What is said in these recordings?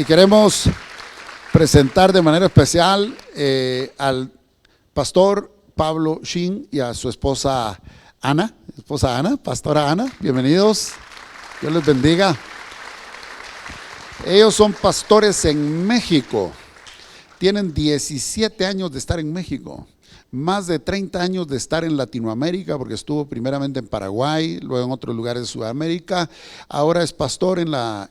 Y queremos presentar de manera especial al pastor Pablo Shin y a su esposa Ana. Pastora Ana, bienvenidos. Dios les bendiga. Ellos son pastores en México. Tienen 17 años de estar en México. Más de 30 años de estar en Latinoamérica, porque estuvo primeramente en Paraguay, luego en otros lugares de Sudamérica. Ahora es pastor en la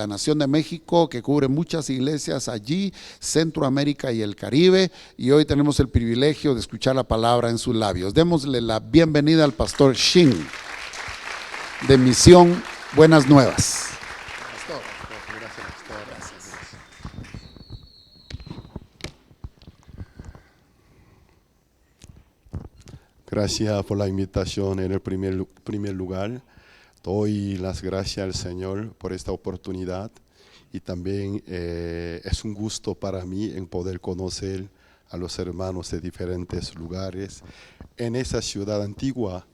Nación de México, que cubre muchas iglesias allí, Centroamérica y el Caribe. Y hoy tenemos el privilegio de escuchar la palabra en sus labios. Démosle la bienvenida al pastor Shin, de Misión Buenas Nuevas. Gracias por la invitación. En el primer lugar, doy las gracias al Señor por esta oportunidad y también es un gusto para mí en poder conocer a los hermanos de diferentes lugares. En esa ciudad antigua,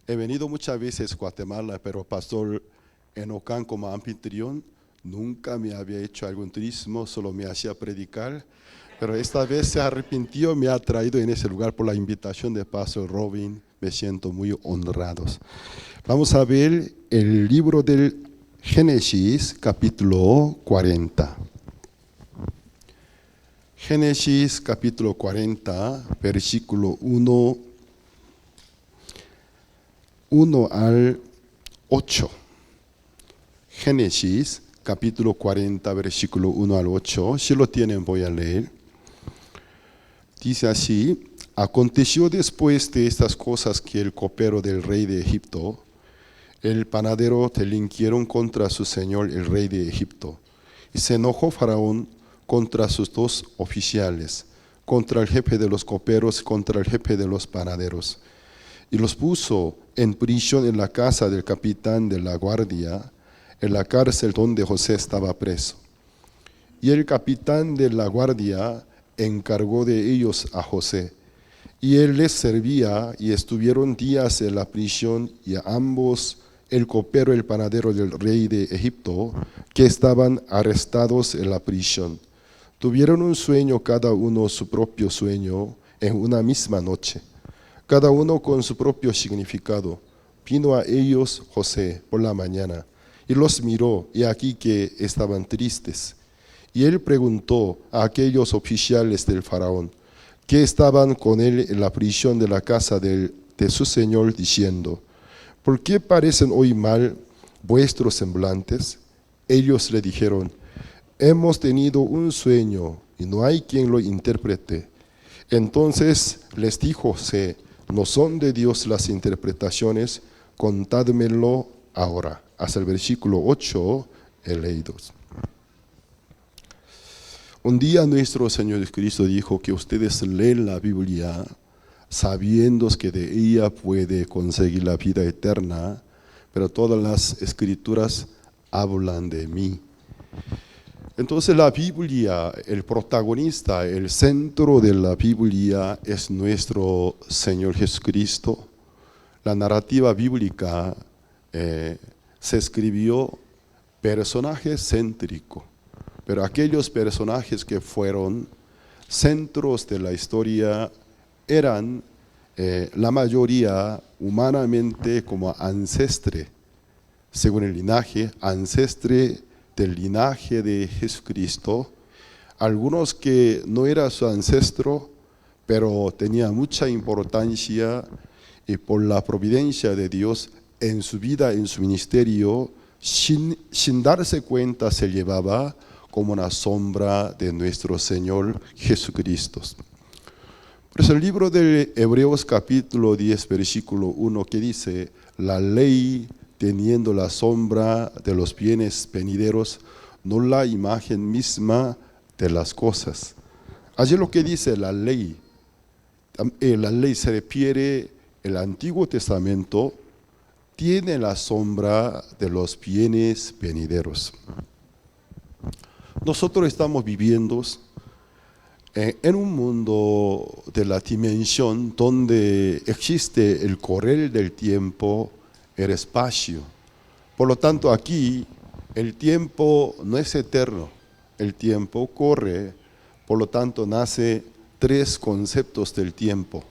he venido muchas veces a Guatemala, pero pastor en Ocán como anfitrión, nunca me había hecho algún turismo, solo me hacía predicar. Pero esta vez se arrepintió, me ha traído en ese lugar por la invitación de Pastor Robin. Me siento muy honrado. Vamos a ver el libro del Génesis, capítulo 40. Génesis, capítulo 40, versículo 1 al 8. Génesis, capítulo 40, versículo 1 al 8. Si lo tienen, voy a leer. Dice así: aconteció después de estas cosas que el copero del rey de Egipto, el panadero, delinquieron contra su señor el rey de Egipto. Y se enojó Faraón contra sus dos oficiales, contra el jefe de los coperos, contra el jefe de los panaderos. Y los puso en prisión en la casa del capitán de la guardia, en la cárcel donde José estaba preso. Y el capitán de la guardia encargó de ellos a José, y él les servía, y estuvieron días en la prisión, y a ambos, el copero y el panadero del rey de Egipto, que estaban arrestados en la prisión, tuvieron un sueño, cada uno su propio sueño, en una misma noche, cada uno con su propio significado. Vino a ellos José por la mañana, y los miró, y aquí que estaban tristes. Y él preguntó a aquellos oficiales del faraón que estaban con él en la prisión de la casa de su señor, diciendo: ¿por qué parecen hoy mal vuestros semblantes? Ellos le dijeron: hemos tenido un sueño y no hay quien lo interprete. Entonces les dijo José: no son de Dios las interpretaciones, contádmelo ahora. Hasta el versículo 8 he leído. Un día nuestro Señor Jesucristo dijo que ustedes leen la Biblia sabiendo que de ella puede conseguir la vida eterna, pero todas las escrituras hablan de mí. Entonces la Biblia, el protagonista, el centro de la Biblia es nuestro Señor Jesucristo. La narrativa bíblica se escribió personaje céntrico. Pero aquellos personajes que fueron centros de la historia eran la mayoría humanamente como ancestre, según el linaje, ancestre del linaje de Jesucristo. Algunos que no era su ancestro, pero tenía mucha importancia y por la providencia de Dios en su vida, en su ministerio, sin darse cuenta se llevaba como una sombra de nuestro Señor Jesucristo. Por eso el libro de Hebreos capítulo 10 versículo 1 que dice: la ley teniendo la sombra de los bienes venideros, no la imagen misma de las cosas. Allí lo que dice la ley se refiere al Antiguo Testamento, tiene la sombra de los bienes venideros. Nosotros estamos viviendo en un mundo de la dimensión donde existe el correr del tiempo, el espacio. Por lo tanto, aquí el tiempo no es eterno, el tiempo corre, por lo tanto nace tres conceptos del tiempo.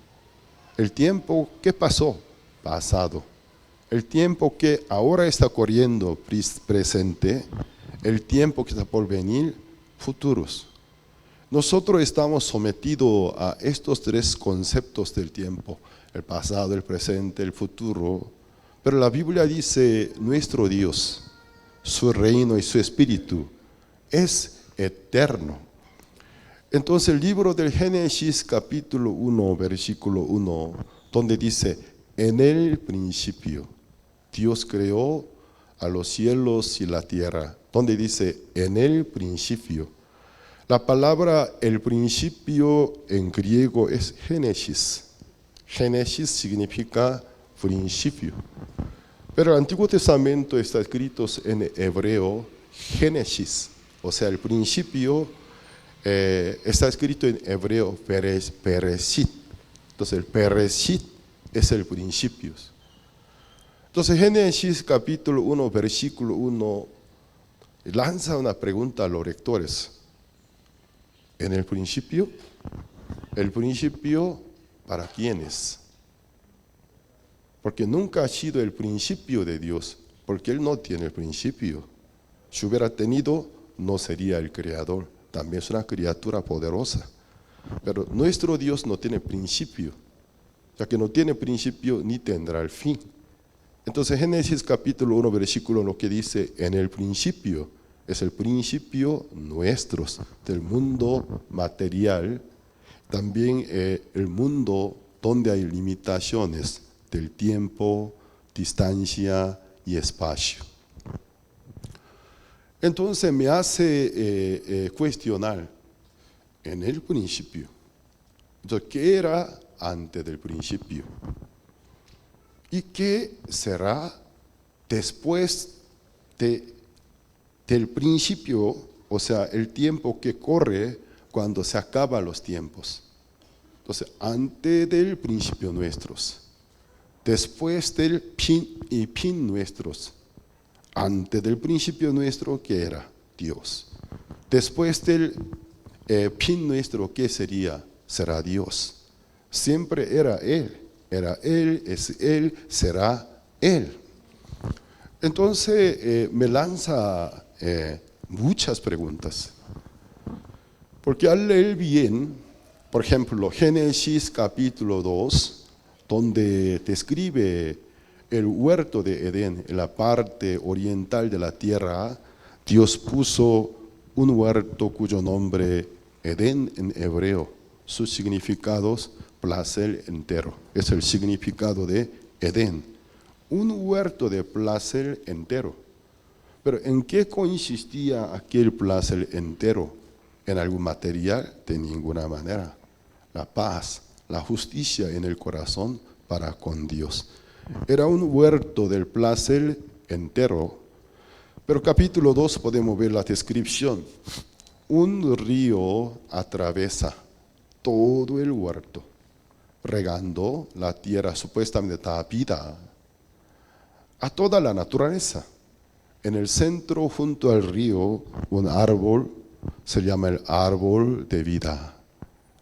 El tiempo que pasó, pasado. El tiempo que ahora está corriendo, presente. El tiempo que está por venir, futuros. Nosotros estamos sometidos a estos tres conceptos del tiempo, el pasado, el presente, el futuro. Pero la Biblia dice, nuestro Dios, su reino y su espíritu es eterno. Entonces el libro del Génesis capítulo 1, versículo 1, donde dice, en el principio Dios creó a los cielos y la tierra, donde dice, en el principio. La palabra el principio en griego es Génesis. Génesis significa principio. Pero el Antiguo Testamento está escrito en hebreo Génesis, o sea, el principio está escrito en hebreo Pereshit. Entonces el Pereshit es el principio. Entonces Génesis capítulo 1, versículo 1 lanza una pregunta a los lectores. En el principio ¿para quiénes? Porque nunca ha sido el principio de Dios, porque Él no tiene el principio. Si hubiera tenido, no sería el creador. También es una criatura poderosa. Pero nuestro Dios no tiene principio, ya que no tiene principio ni tendrá el fin. Entonces Génesis capítulo 1, versículo 1 que dice, en el principio, es el principio nuestro, del mundo material, también el mundo donde hay limitaciones del tiempo, distancia y espacio. Entonces me hace cuestionar, en el principio, entonces, ¿qué era antes del principio? ¿Y qué será después del principio, o sea, el tiempo que corre cuando se acaban los tiempos? Entonces, antes del principio nuestros, después del fin nuestros, antes del principio nuestro, ¿qué era? Dios. Después del fin nuestro, ¿qué sería? Será Dios. Siempre era Él, es Él, será Él. Entonces me lanza muchas preguntas. Porque al leer bien, por ejemplo, Génesis capítulo 2, donde describe el huerto de Edén, en la parte oriental de la tierra, Dios puso un huerto cuyo nombre Edén en hebreo. Sus significados, placer entero, es el significado de Edén. Un huerto de placer entero. Pero ¿en qué consistía aquel placer entero? ¿En algún material? De ninguna manera. La paz, la justicia en el corazón para con Dios. Era un huerto del placer entero. Pero capítulo 2 podemos ver la descripción. Un río atraviesa todo el huerto, regando la tierra supuestamente da vida a toda la naturaleza. En el centro, junto al río, un árbol se llama el árbol de vida.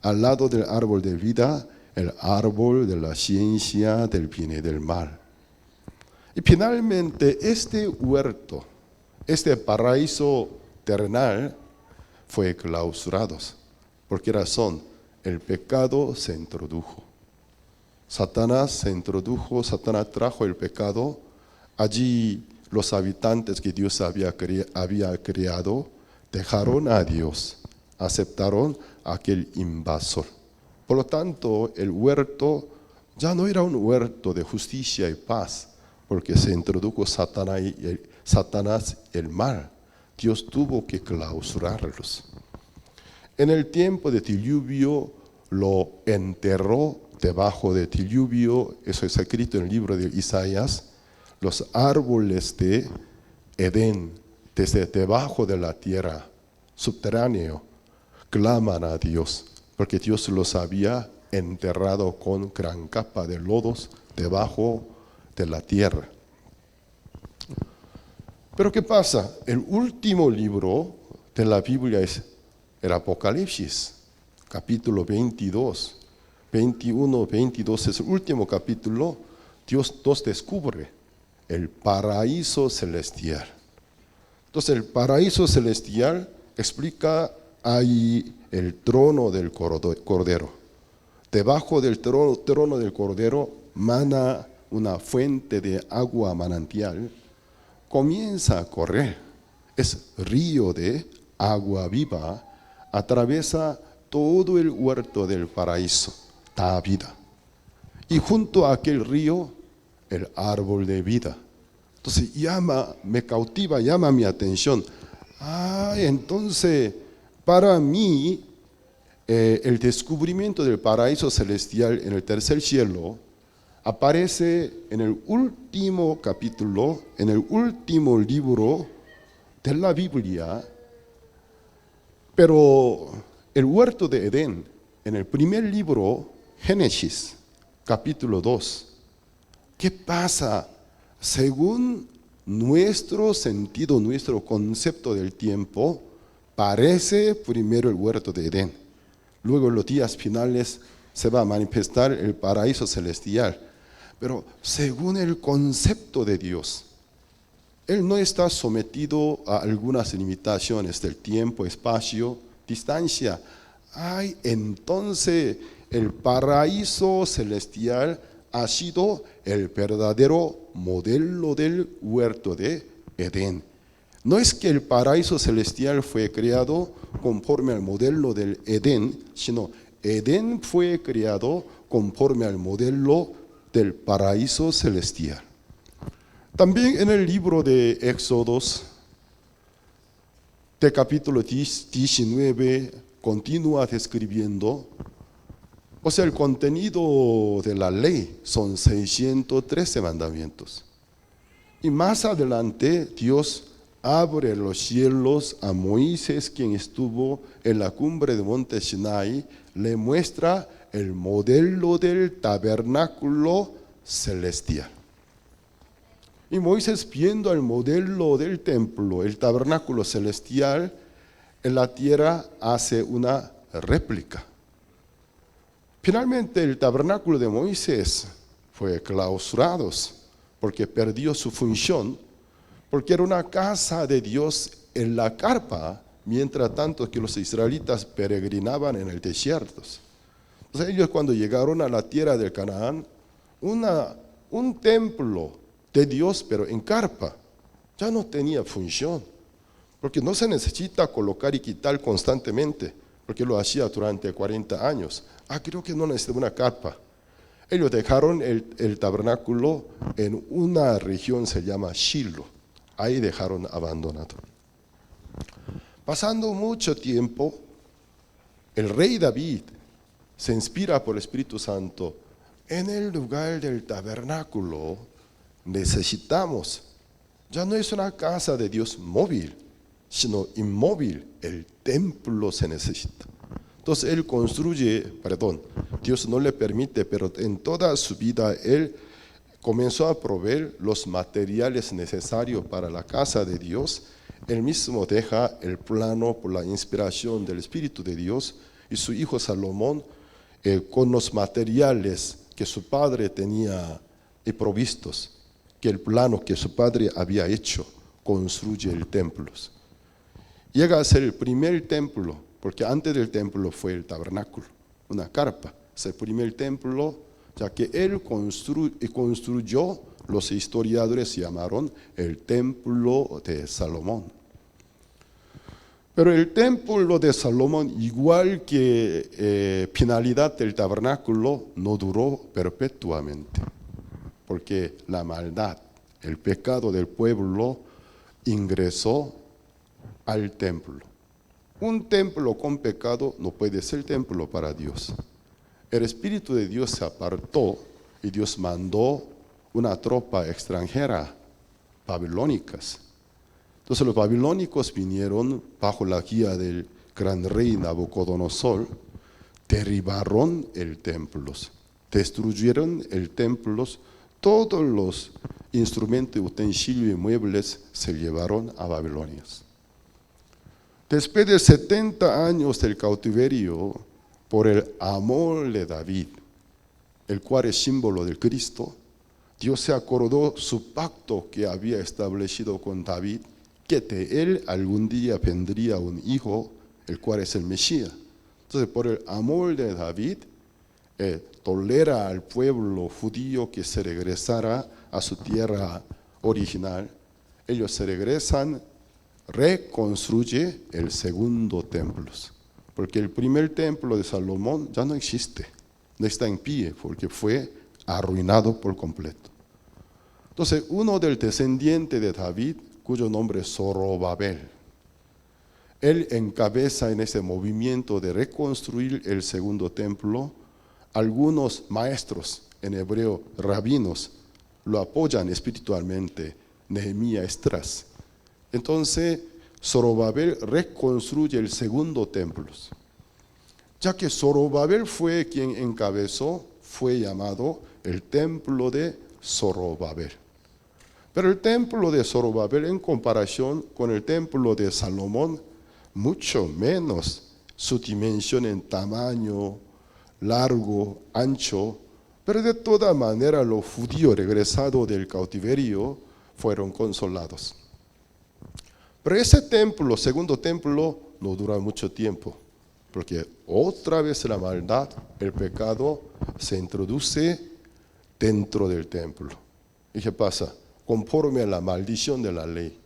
Al lado del árbol de vida, el árbol de la ciencia del bien y del mal. Y finalmente, este huerto, este paraíso terrenal, fue clausurado. ¿Por qué razón? El pecado se introdujo. Satanás se introdujo, Satanás trajo el pecado. Allí los habitantes que Dios había creado dejaron a Dios, aceptaron a aquel invasor. Por lo tanto, el huerto ya no era un huerto de justicia y paz, porque se introdujo Satanás el mal. Dios tuvo que clausurarlos. En el tiempo de diluvio lo enterró debajo de diluvio, eso es escrito en el libro de Isaías, los árboles de Edén, desde debajo de la tierra, subterráneo, claman a Dios, porque Dios los había enterrado con gran capa de lodos debajo de la tierra. Pero ¿qué pasa? El último libro de la Biblia es el Apocalipsis, capítulo 22. 21, 22 es el último capítulo. Dios nos descubre el paraíso celestial. Entonces el paraíso celestial explica ahí el trono del Cordero. Debajo del trono del Cordero mana una fuente de agua manantial. Comienza a correr. Es río de agua viva. Atraviesa todo el huerto del paraíso. Da vida. Y junto a aquel río, el árbol de vida. Entonces me cautiva, llama mi atención. Entonces, para mí, el descubrimiento del paraíso celestial en el tercer cielo aparece en el último capítulo, en el último libro de la Biblia. Pero el huerto de Edén, en el primer libro, Génesis, capítulo 2, ¿qué pasa? Según nuestro sentido, nuestro concepto del tiempo, parece primero el huerto de Edén. Luego en los días finales se va a manifestar el paraíso celestial. Pero según el concepto de Dios, Él no está sometido a algunas limitaciones del tiempo, espacio, distancia. Entonces el paraíso celestial ha sido el verdadero modelo del huerto de Edén. No es que el paraíso celestial fue creado conforme al modelo del Edén, sino Edén fue creado conforme al modelo del paraíso celestial. También en el libro de Éxodos, de capítulo 19, continúa describiendo, el contenido de la ley son 613 mandamientos. Y más adelante, Dios abre los cielos a Moisés, quien estuvo en la cumbre de monte Sinai, le muestra el modelo del tabernáculo celestial. Y Moisés, viendo el modelo del templo, el tabernáculo celestial, en la tierra hace una réplica. Finalmente el tabernáculo de Moisés fue clausurado porque perdió su función, porque era una casa de Dios en la carpa, mientras tanto que los israelitas peregrinaban en el desierto. Entonces ellos, cuando llegaron a la tierra del Canaán, un templo de Dios, pero en carpa, ya no tenía función, porque no se necesita colocar y quitar constantemente, porque lo hacía durante 40 años. Creo que no necesitaba una carpa. Ellos dejaron el tabernáculo en una región, se llama Shiloh. Ahí dejaron abandonado. Pasando mucho tiempo, el rey David se inspira por el Espíritu Santo. En el lugar del tabernáculo necesitamos, ya no es una casa de Dios móvil, sino inmóvil. El templo se necesita. Entonces él Dios no le permite, pero en toda su vida él comenzó a proveer los materiales necesarios para la casa de Dios. Él mismo deja el plano por la inspiración del Espíritu de Dios, y su hijo Salomón, con los materiales que su padre tenía provistos, que el plano que su padre había hecho, construye el templo. Llega a ser el primer templo, porque antes del templo fue el tabernáculo, una carpa. Es el primer templo, ya que él construyó, los historiadores llamaron el templo de Salomón. Pero el templo de Salomón, igual que finalidad del tabernáculo, no duró perpetuamente, porque la maldad, el pecado del pueblo ingresó al templo. Un templo con pecado no puede ser templo para Dios. El Espíritu de Dios se apartó y Dios mandó una tropa extranjera, babilónicas. Entonces los babilónicos vinieron bajo la guía del gran rey Nabucodonosor, derribaron el templo, destruyeron el templo, todos los instrumentos, utensilios y muebles se llevaron a Babilonia. Después de 70 años del cautiverio, por el amor de David, el cual es símbolo del Cristo, Dios se acordó su pacto que había establecido con David, que de él algún día vendría un hijo, el cual es el Mesías. Entonces, por el amor de David, tolera al pueblo judío que se regresara a su tierra original. Ellos se regresan, reconstruye el segundo templo, porque el primer templo de Salomón ya no existe, no está en pie, porque fue arruinado por completo. Entonces, uno del descendiente de David, cuyo nombre es Zorobabel, él encabeza en ese movimiento de reconstruir el segundo templo. Algunos maestros, en hebreo rabinos, lo apoyan espiritualmente, Nehemías, Esdras. Entonces, Zorobabel reconstruye el segundo templo. Ya que Zorobabel fue quien encabezó, fue llamado el templo de Zorobabel. Pero el templo de Zorobabel, en comparación con el templo de Salomón, mucho menos su dimensión en tamaño, largo, ancho, pero de toda manera los judíos regresados del cautiverio fueron consolados. Pero ese templo, segundo templo, no dura mucho tiempo, porque otra vez la maldad, el pecado, se introduce dentro del templo. ¿Y qué pasa? Conforme a la maldición de la ley.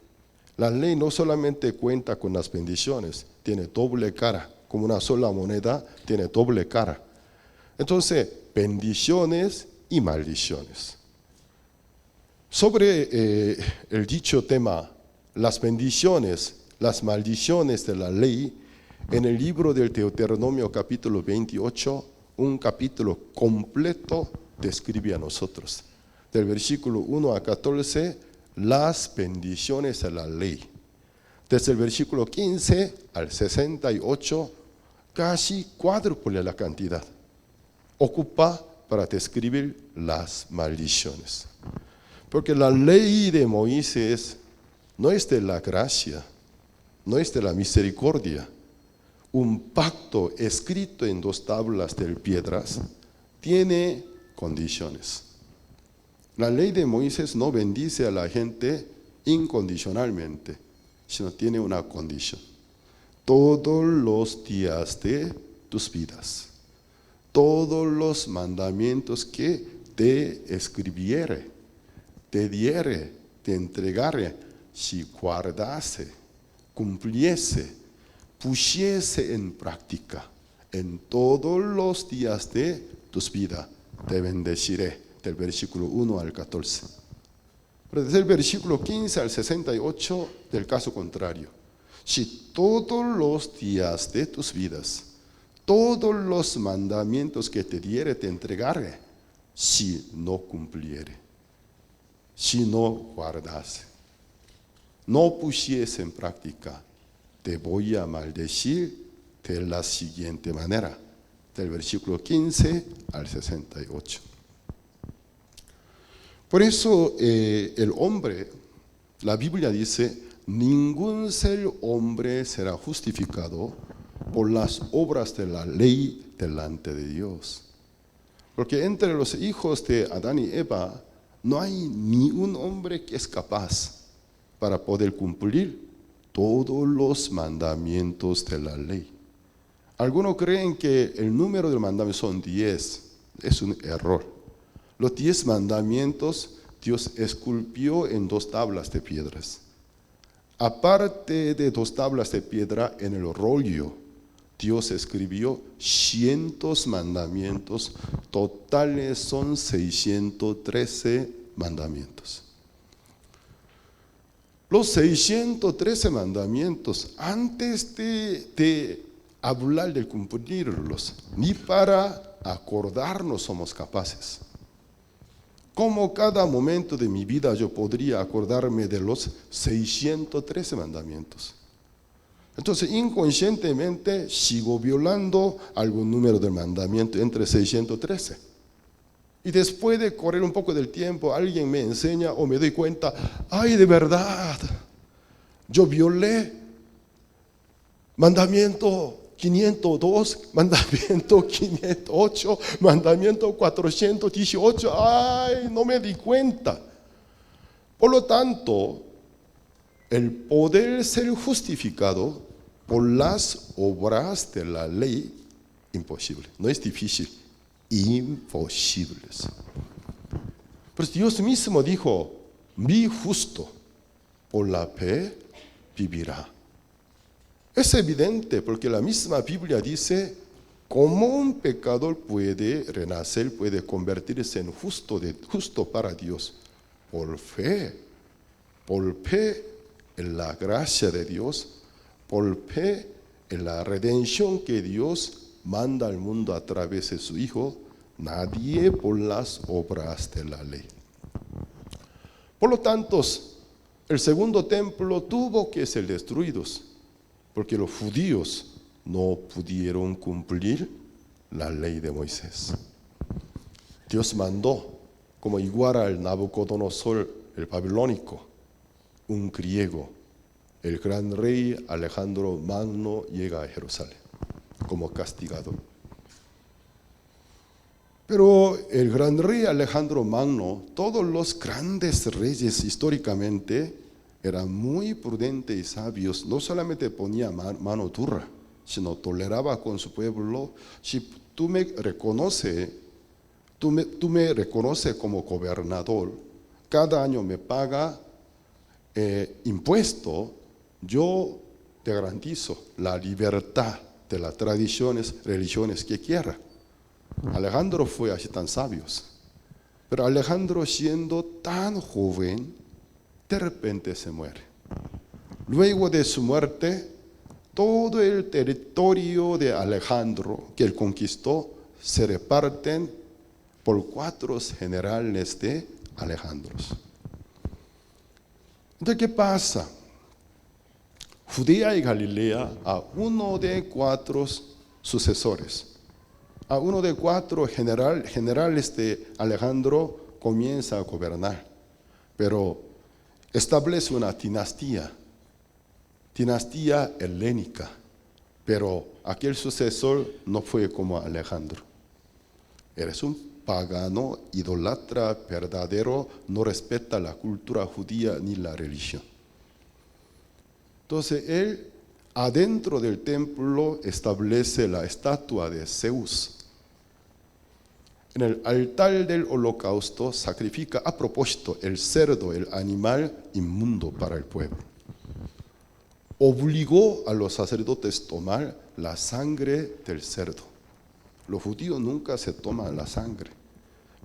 La ley no solamente cuenta con las bendiciones, tiene doble cara, como una sola moneda, tiene doble cara. Entonces, bendiciones y maldiciones. Sobre el dicho tema, las bendiciones, las maldiciones de la ley, en el libro del Deuteronomio capítulo 28, un capítulo completo describe a nosotros. Del versículo 1 a 14, las bendiciones de la ley. Desde el versículo 15 al 68, casi cuádruple la cantidad. Ocupa para describir las maldiciones. Porque la ley de Moisés no es de la gracia, no es de la misericordia. Un pacto escrito en 2 tablas de piedras tiene condiciones. La ley de Moisés no bendice a la gente incondicionalmente, sino tiene una condición. Todos los días de tus vidas, todos los mandamientos que te escribiere, te diere, te entregare, si guardase, cumpliese, pusiese en práctica, en todos los días de tus vidas, te bendeciré. Del versículo 1 al 14. Pero desde el versículo 15 al 68, del caso contrario. Si todos los días de tus vidas, todos los mandamientos que te diere, te entregare, si no cumpliere, si no guardase, no pusiese en práctica, te voy a maldecir de la siguiente manera. Del versículo 15 al 68. Por eso el hombre, la Biblia dice, ningún ser hombre será justificado por las obras de la ley delante de Dios. Porque entre los hijos de Adán y Eva no hay ni un hombre que es capaz para poder cumplir todos los mandamientos de la ley. Algunos creen que el número de mandamientos son 10. Es un error. Los 10 mandamientos Dios esculpió en 2 tablas de piedras. Aparte de 2 tablas de piedra, en el rollo, Dios escribió 100 mandamientos, totales son 613 mandamientos. Los 613 mandamientos, antes de hablar de cumplirlos, ni para acordarnos somos capaces. ¿Cómo cada momento de mi vida yo podría acordarme de los 613 mandamientos? Entonces, inconscientemente sigo violando algún número de mandamiento entre 613. Y después de correr un poco del tiempo, alguien me enseña o me doy cuenta, ay, de verdad, yo violé mandamiento 502, mandamiento 508, mandamiento 418, ay, no me di cuenta. Por lo tanto, el poder ser justificado por las obras de la ley, imposible, no es difícil, imposibles. Pues Dios mismo dijo, mi justo por la fe vivirá. Es evidente porque la misma Biblia dice, ¿cómo un pecador puede renacer, puede convertirse en justo para Dios? Por fe en la gracia de Dios, por fe en la redención que Dios manda al mundo a través de su Hijo, nadie por las obras de la ley. Por lo tanto, el segundo templo tuvo que ser destruido, porque los judíos no pudieron cumplir la ley de Moisés. Dios mandó, como igual al Nabucodonosor el babilónico, un griego, el gran rey Alejandro Magno llega a Jerusalén como castigador. Pero el gran rey Alejandro Magno, todos los grandes reyes históricamente eran muy prudentes y sabios, no solamente ponía mano dura, sino toleraba con su pueblo. Si tú me reconoces como gobernador, cada año me paga impuesto, yo te garantizo la libertad de las tradiciones, religiones que quiera. Alejandro fue así tan sabio, pero Alejandro siendo tan joven, de repente se muere. Luego de su muerte, todo el territorio de Alejandro que él conquistó se reparten por 4 generales de Alejandro. Entonces, ¿qué pasa? Judea y Galilea, a uno de 4 sucesores, a uno de 4 generales de Alejandro comienza a gobernar, pero establece una dinastía helénica, pero aquel sucesor no fue como Alejandro. Eres un pagano, idólatra verdadero, no respeta la cultura judía ni la religión. Entonces él, adentro del templo, establece la estatua de Zeus. En el altar del holocausto sacrifica a propósito el cerdo, el animal inmundo para el pueblo. Obligó a los sacerdotes a tomar la sangre del cerdo. Los judíos nunca se toman la sangre,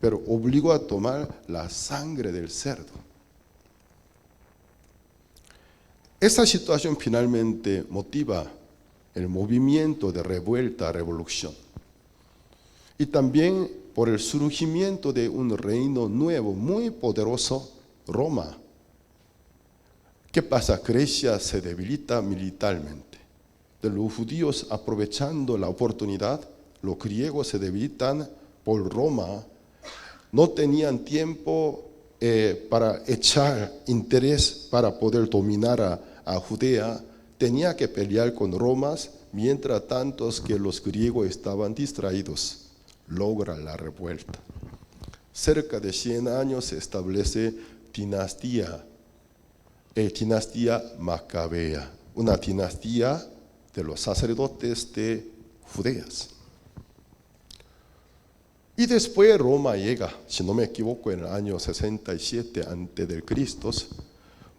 pero obligó a tomar la sangre del cerdo. Esa situación finalmente motiva el movimiento de revuelta, revolución. Y también por el surgimiento de un reino nuevo, muy poderoso, Roma. ¿Qué pasa? Grecia se debilita militarmente. De los judíos aprovechando la oportunidad, los griegos se debilitan por Roma. No tenían tiempo para echar interés para poder dominar a Judea. Tenía que pelear con Roma, mientras tanto que los griegos estaban distraídos. Logra la revuelta. Cerca de 100 años se establece dinastía macabea, una dinastía de los sacerdotes de Judeas. Y después Roma llega, si no me equivoco, en el año 67 a.C.,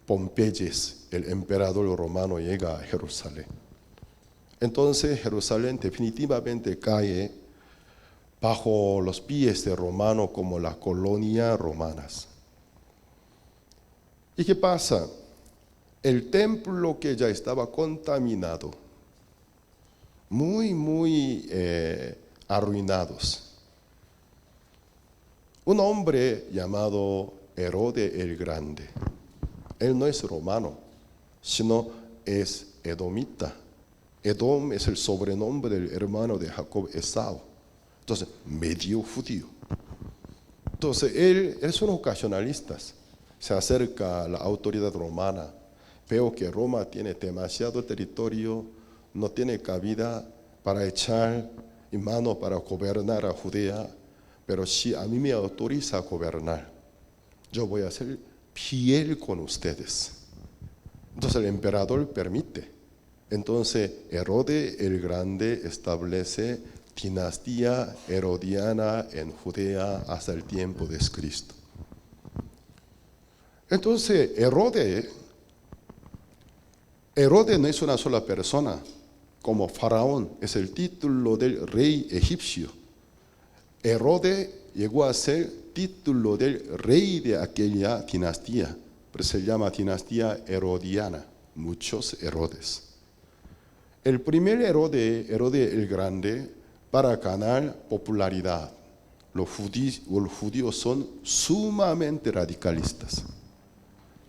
Pompeyes, el emperador romano, llega a Jerusalén. Entonces Jerusalén definitivamente cae bajo los pies de romanos como las colonias romanas. ¿Y qué pasa? El templo que ya estaba contaminado, muy arruinados. Un hombre llamado Herodes el Grande, él no es romano, sino es edomita. Edom es el sobrenombre del hermano de Jacob, Esau. Entonces, medio judío. Entonces él es un ocasionalista, se acerca a la autoridad romana, veo que Roma tiene demasiado territorio, no tiene cabida para echar mano para gobernar a Judea, pero si a mí me autoriza a gobernar, yo voy a ser fiel con ustedes. Entonces el emperador permite. Entonces Herodes el Grande establece dinastía herodiana en Judea hasta el tiempo de Cristo. Entonces Herodes no es una sola persona, como faraón, es el título del rey egipcio. Herodes llegó a ser título del rey de aquella dinastía, pero se llama dinastía herodiana, muchos Herodes. El primer Herodes el Grande, para ganar popularidad, los judíos son sumamente radicalistas.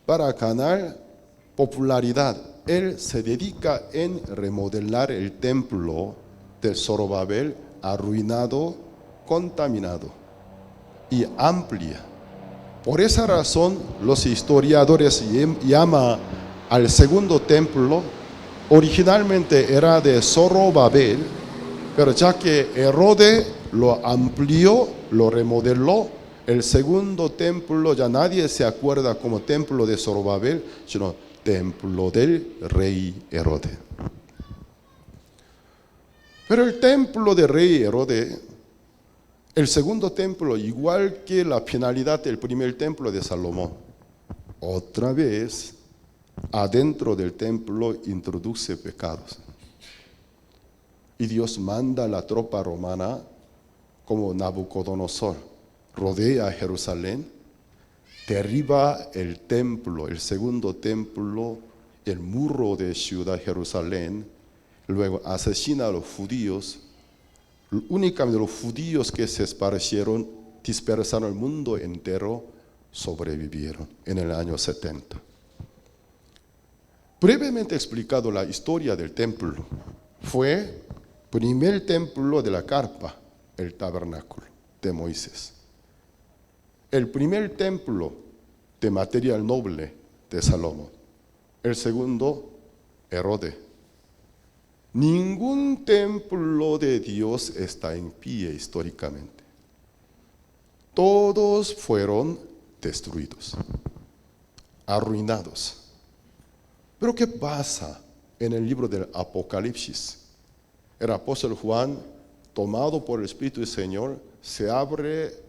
Para ganar popularidad, él se dedica en remodelar el templo de Zorobabel, arruinado, contaminado, y amplia. Por esa razón, los historiadores llaman al segundo templo, originalmente era de Zorobabel, pero ya que Herodes lo amplió, lo remodeló, el segundo templo ya nadie se acuerda como templo de Zorobabel, sino templo del rey Herodes. Pero el templo del rey Herodes, el segundo templo, igual que la finalidad del primer templo de Salomón, otra vez adentro del templo introduce pecados. Y Dios manda la tropa romana como Nabucodonosor, rodea Jerusalén, derriba el templo, el segundo templo, el muro de ciudad Jerusalén, luego asesina a los judíos. Únicamente los judíos que se esparcieron, dispersaron el mundo entero, sobrevivieron en el año 70. Brevemente explicado la historia del templo, fue primer templo de la carpa, el tabernáculo de Moisés. El primer templo de material noble de Salomón. El segundo, Herodes. Ningún templo de Dios está en pie históricamente. Todos fueron destruidos, arruinados. Pero ¿qué pasa en el libro del Apocalipsis? El apóstol Juan, tomado por el Espíritu del Señor, se abre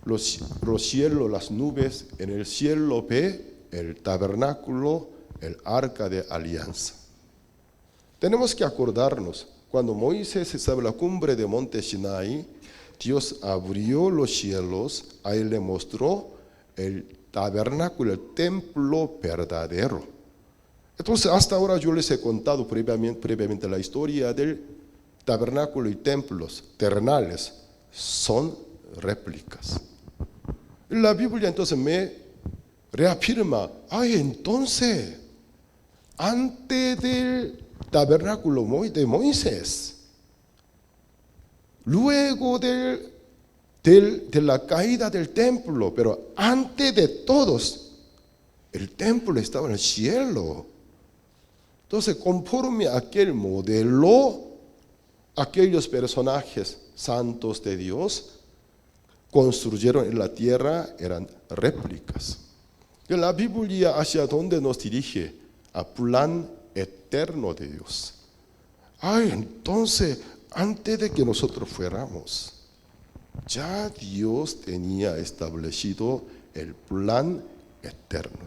los cielos, las nubes, en el cielo ve el tabernáculo, el arca de alianza. Tenemos que acordarnos, cuando Moisés estaba en la cumbre de monte Sinai, Dios abrió los cielos, a él le mostró el tabernáculo, el templo verdadero. Entonces, hasta ahora yo les he contado previamente la historia del tabernáculo y templos terrenales. Son réplicas. La Biblia entonces me reafirma, entonces, antes del tabernáculo de Moisés, luego de la caída del templo, pero antes de todos, el templo estaba en el cielo. Entonces, conforme a aquel modelo, aquellos personajes santos de Dios construyeron en la tierra, eran réplicas. Y la Biblia hacia dónde nos dirige, a plan eterno de Dios. Entonces, antes de que nosotros fuéramos, ya Dios tenía establecido el plan eterno.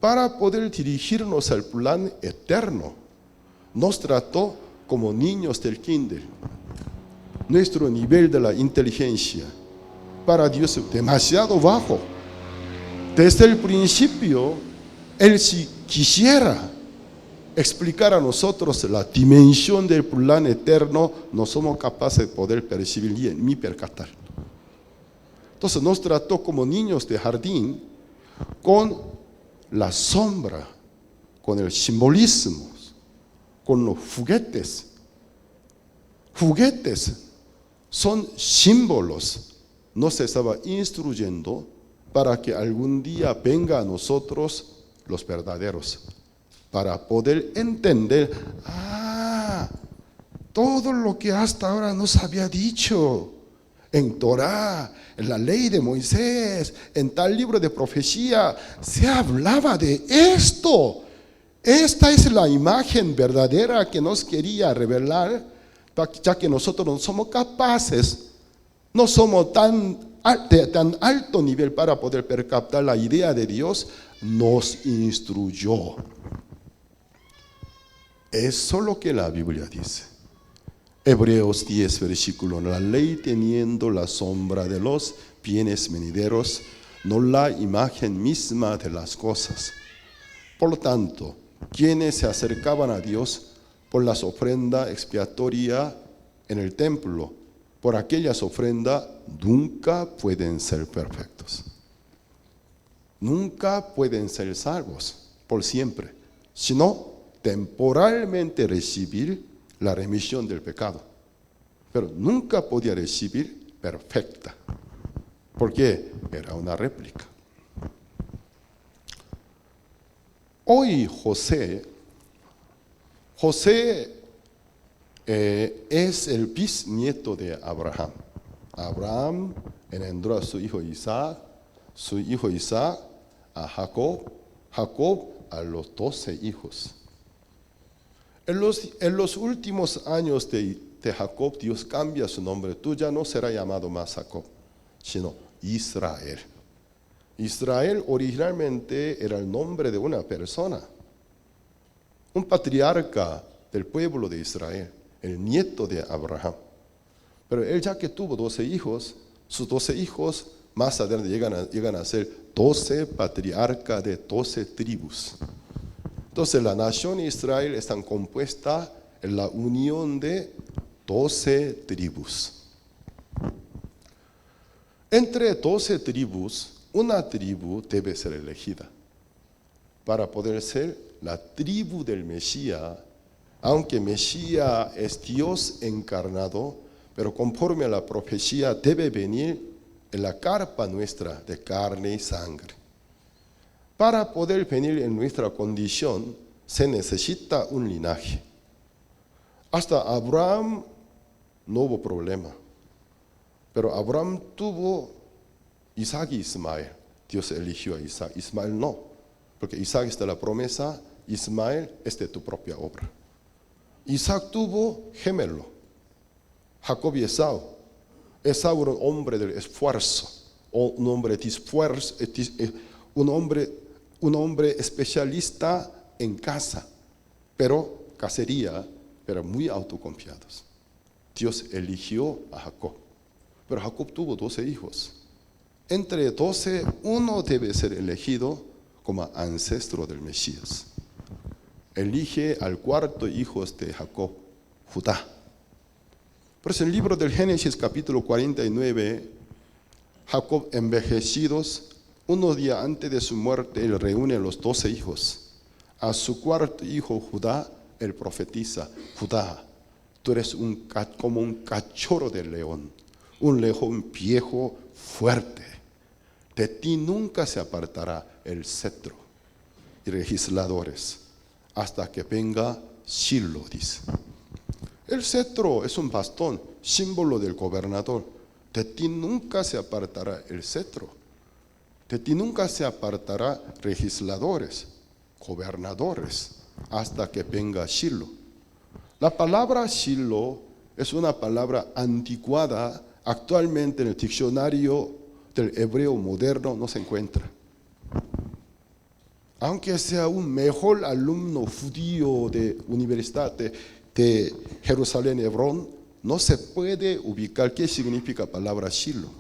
Para poder dirigirnos al plan eterno, nos trató como niños del kinder. Nuestro nivel de la inteligencia para Dios es demasiado bajo. Desde el principio, Él, si quisiera explicar a nosotros la dimensión del plan eterno, no somos capaces de poder percibir ni percatar. Entonces nos trató como niños de jardín, con la sombra, con el simbolismo, con los juguetes. Juguetes son símbolos nos estaba instruyendo para que algún día venga a nosotros los verdaderos, para poder entender, todo lo que hasta ahora nos había dicho en Torá, en la ley de Moisés, en tal libro de profecía, se hablaba de esto. Esta es la imagen verdadera que nos quería revelar, ya que nosotros no somos capaces, no somos de tan alto nivel para poder percaptar la idea de Dios, nos instruyó. Eso es lo que la Biblia dice. Hebreos 10, versículo: la ley teniendo la sombra de los bienes venideros, no la imagen misma de las cosas. Por lo tanto, quienes se acercaban a Dios por las ofrendas expiatorias en el templo, por aquellas ofrendas, nunca pueden ser perfectos. Nunca pueden ser salvos por siempre, sino temporalmente recibir la remisión del pecado. Pero nunca podía recibir perfecta, porque era una réplica. Hoy José es el bisnieto de Abraham. Abraham engendró a su hijo Isaac a Jacob, Jacob a los 12 hijos. En los últimos años de Jacob, Dios cambia su nombre. Tú ya no serás llamado más Jacob, sino Israel. Israel originalmente era el nombre de una persona, un patriarca del pueblo de Israel, el nieto de Abraham. Pero él, ya que tuvo 12 hijos, sus 12 hijos más adelante llegan a ser 12 patriarcas de 12 tribus. Entonces la nación de Israel está compuesta en la unión de 12 tribus. Entre 12 tribus, una tribu debe ser elegida para poder ser la tribu del Mesías, aunque Mesías es Dios encarnado, pero conforme a la profecía debe venir en la carpa nuestra de carne y sangre. Para poder venir en nuestra condición se necesita un linaje. Hasta Abraham no hubo problema, pero Abraham tuvo Isaac y Ismael. Dios eligió a Isaac, Ismael no, porque Isaac es de la promesa, Ismael es de tu propia obra. Isaac tuvo gemelo, Jacob y Esau. Esau era un hombre del esfuerzo, un hombre de esfuerzo, un hombre especialista en caza, pero cacería, pero muy autoconfiados. Dios eligió a Jacob, pero Jacob tuvo 12 hijos. Entre 12, uno debe ser elegido como ancestro del Mesías. Elige al cuarto hijo de Jacob, Judá. Por eso en el libro del Génesis capítulo 49, Jacob envejecidos, unos días antes de su muerte, él reúne a los 12 hijos. A su cuarto hijo, Judá, él profetiza: Judá, tú eres como un cachorro de león, un león viejo, fuerte. De ti nunca se apartará el cetro y legisladores, hasta que venga Shiloh, dice. El cetro es un bastón, símbolo del gobernador. De ti nunca se apartará el cetro. De ti nunca se apartará legisladores, gobernadores, hasta que venga Shiloh. La palabra Shiloh es una palabra anticuada. Actualmente en el diccionario del hebreo moderno no se encuentra. Aunque sea un mejor alumno judío de Universidad de Jerusalén, Hebrón, no se puede ubicar qué significa palabra Shiloh.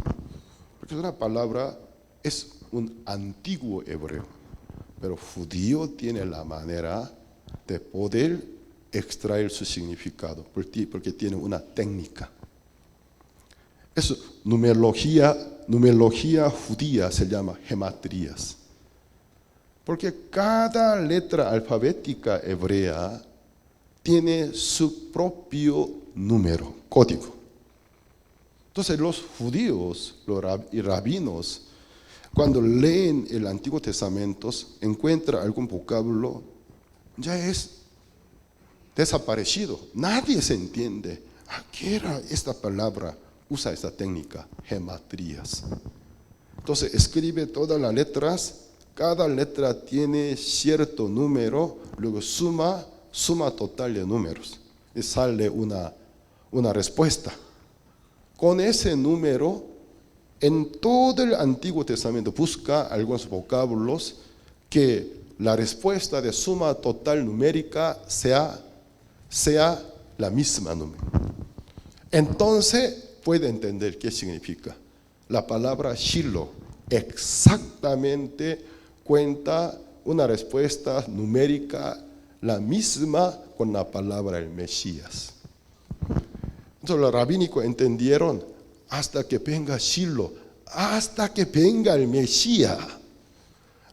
Porque es una palabra, es un antiguo hebreo. Pero judío tiene la manera de poder extraer su significado, porque tiene una técnica. Eso, numerología judía se llama gematrías. Porque cada letra alfabética hebrea tiene su propio número, código. Entonces los judíos y rabinos, cuando leen el Antiguo Testamento, encuentran algún vocablo, ya es desaparecido. Nadie se entiende. ¿Qué era esta palabra? Usa esta técnica, gematrías. Entonces escribe todas las letras, cada letra tiene cierto número, luego suma total de números y sale una respuesta. Con ese número, en todo el Antiguo Testamento busca algunos vocablos que la respuesta de suma total numérica sea la misma número. Entonces puede entender qué significa. La palabra Shiloh exactamente cuenta una respuesta numérica la misma con la palabra el Mesías. Entonces los rabínicos entendieron, hasta que venga Shiloh, hasta que venga el Mesías,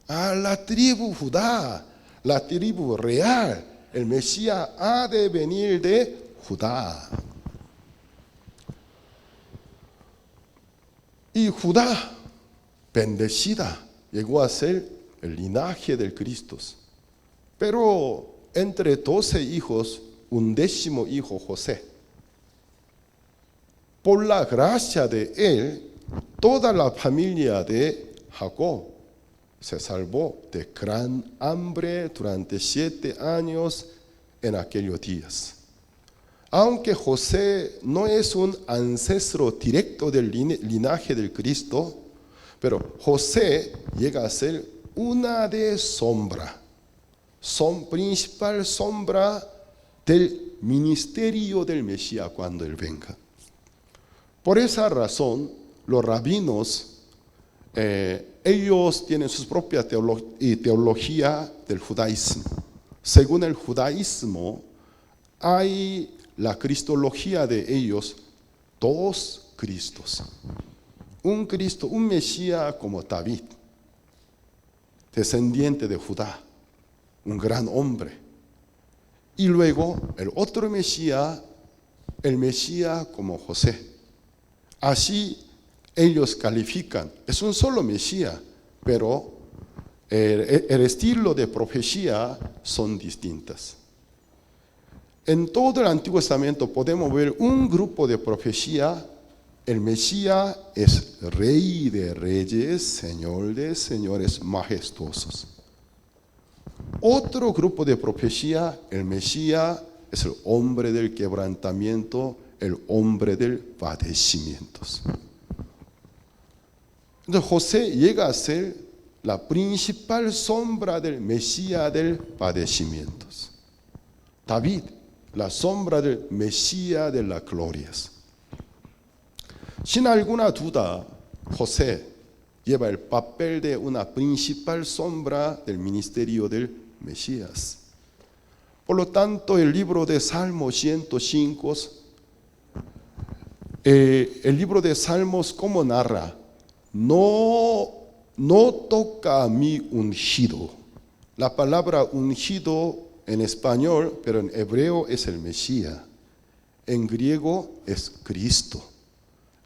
a la tribu Judá, la tribu real, el Mesías ha de venir de Judá. Y Judá, bendecida, llegó a ser el linaje del Cristo. Pero entre 12 hijos, 11º hijo José, por la gracia de él, toda la familia de Jacob se salvó de gran hambre durante 7 años en aquellos días. Aunque José no es un ancestro directo del linaje del Cristo, pero José llega a ser una de sombra, principal sombra del ministerio del Mesías cuando él venga. Por esa razón, los rabinos, ellos tienen su propia teología del judaísmo. Según el judaísmo, hay la cristología de ellos, 2 Cristos. Un Cristo, un Mesías como David, descendiente de Judá, un gran hombre. Y luego el otro Mesías, el Mesías como José. Así ellos califican, es un solo Mesías, pero el estilo de profecía son distintas. En todo el Antiguo Testamento podemos ver un grupo de profecía. El Mesías es Rey de reyes, Señor de señores, majestuosos. Otro grupo de profecía, el Mesías es el hombre del quebrantamiento, el hombre del padecimiento. Entonces José llega a ser la principal sombra del Mesías del padecimiento. David, la sombra del Mesías de las glorias. Sin alguna duda, José lleva el papel de una principal sombra del ministerio del Mesías. Por lo tanto, el libro de Salmos 105, el libro de Salmos, ¿cómo narra? No toca a mi ungido. La palabra ungido en español, pero en hebreo es el Mesías. En griego es Cristo.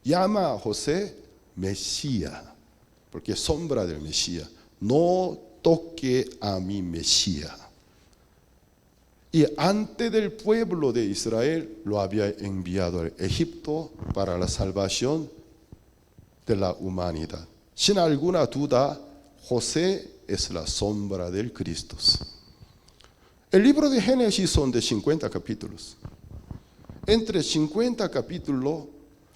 Llama a José Mesías, porque es sombra del Mesías. No toque a mi Mesías. Y antes del pueblo de Israel lo había enviado a Egipto para la salvación de la humanidad. Sin alguna duda, José es la sombra del Cristo. El libro de Génesis son de 50 capítulos. Entre 50 capítulos,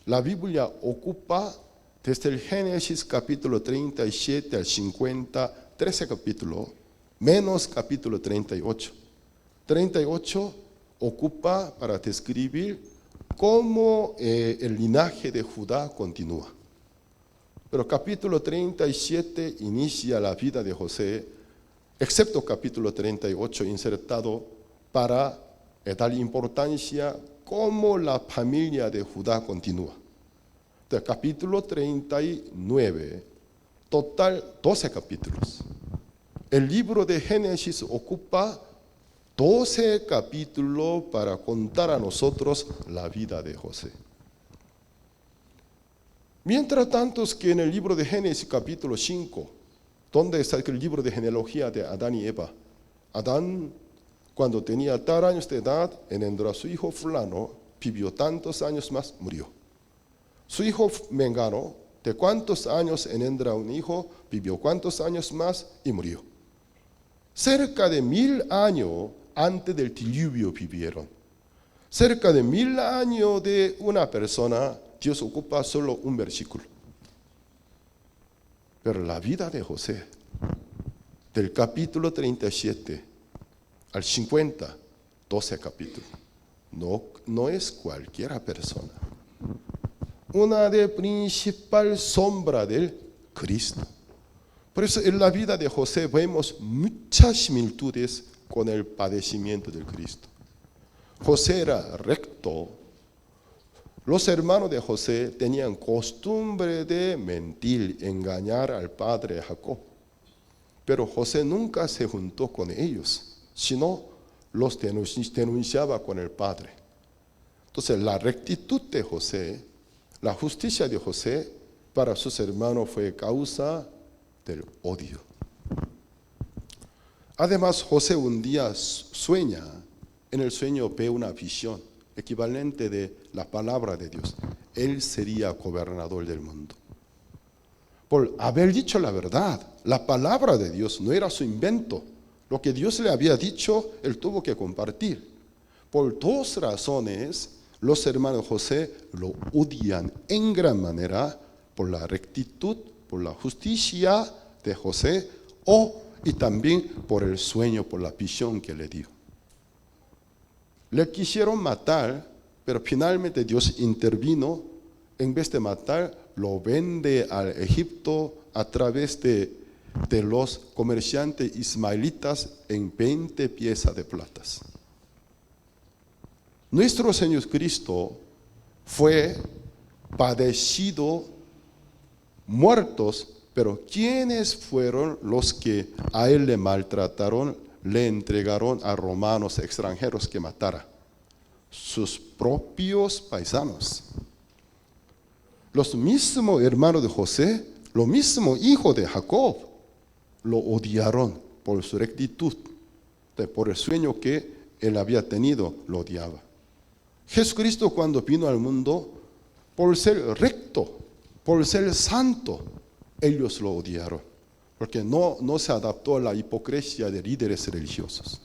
la Biblia ocupa desde el Génesis capítulo 37 al 50, 13 capítulos, menos capítulo 38. 38 ocupa para describir cómo el linaje de Judá continúa. Pero capítulo 37 inicia la vida de José, excepto capítulo 38 insertado para dar importancia cómo la familia de Judá continúa. Entonces, capítulo 39, total 12 capítulos. El libro de Génesis ocupa 12 capítulos para contar a nosotros la vida de José. Mientras tanto es que en el libro de Génesis capítulo 5, donde está el libro de genealogía de Adán y Eva, Adán, cuando tenía tal años de edad, engendró a su hijo fulano, vivió tantos años más, murió. Su hijo mengano, de cuántos años engendra un hijo, vivió cuántos años más y murió. Cerca de 1000 años antes del diluvio vivieron. Cerca de 1000 años de una persona, Dios ocupa solo un versículo. Pero la vida de José, del capítulo 37 al 50, 12 capítulos, no es cualquier persona. Una de principal sombra del Cristo. Por eso en la vida de José vemos muchas similitudes con el padecimiento del Cristo. José era recto. Los hermanos de José tenían costumbre de mentir, engañar al padre Jacob. Pero José nunca se juntó con ellos, sino los denunciaba con el padre. Entonces la rectitud de José, la justicia de José para sus hermanos fue causa del odio. Además, José un día sueña, en el sueño ve una visión equivalente de la palabra de Dios. Él sería gobernador del mundo. Por haber dicho la verdad, la palabra de Dios no era su invento. Lo que Dios le había dicho, él tuvo que compartir. Por dos razones, los hermanos José lo odian en gran manera por la rectitud, por la justicia de José y también por el sueño, por la visión que le dio. Le quisieron matar, pero finalmente Dios intervino. En vez de matar, lo vende al Egipto a través de los comerciantes ismaelitas en 20 piezas de plata. Nuestro Señor Cristo fue padecido, muertos, pero ¿quiénes fueron los que a él le maltrataron, le entregaron a romanos extranjeros que matara? Sus propios paisanos. Los mismos hermanos de José, los mismos hijos de Jacob, lo odiaron por su rectitud, por el sueño que él había tenido, lo odiaba. Jesucristo cuando vino al mundo, por ser recto, por ser santo, ellos lo odiaron, porque no se adaptó a la hipocresía de líderes religiosos.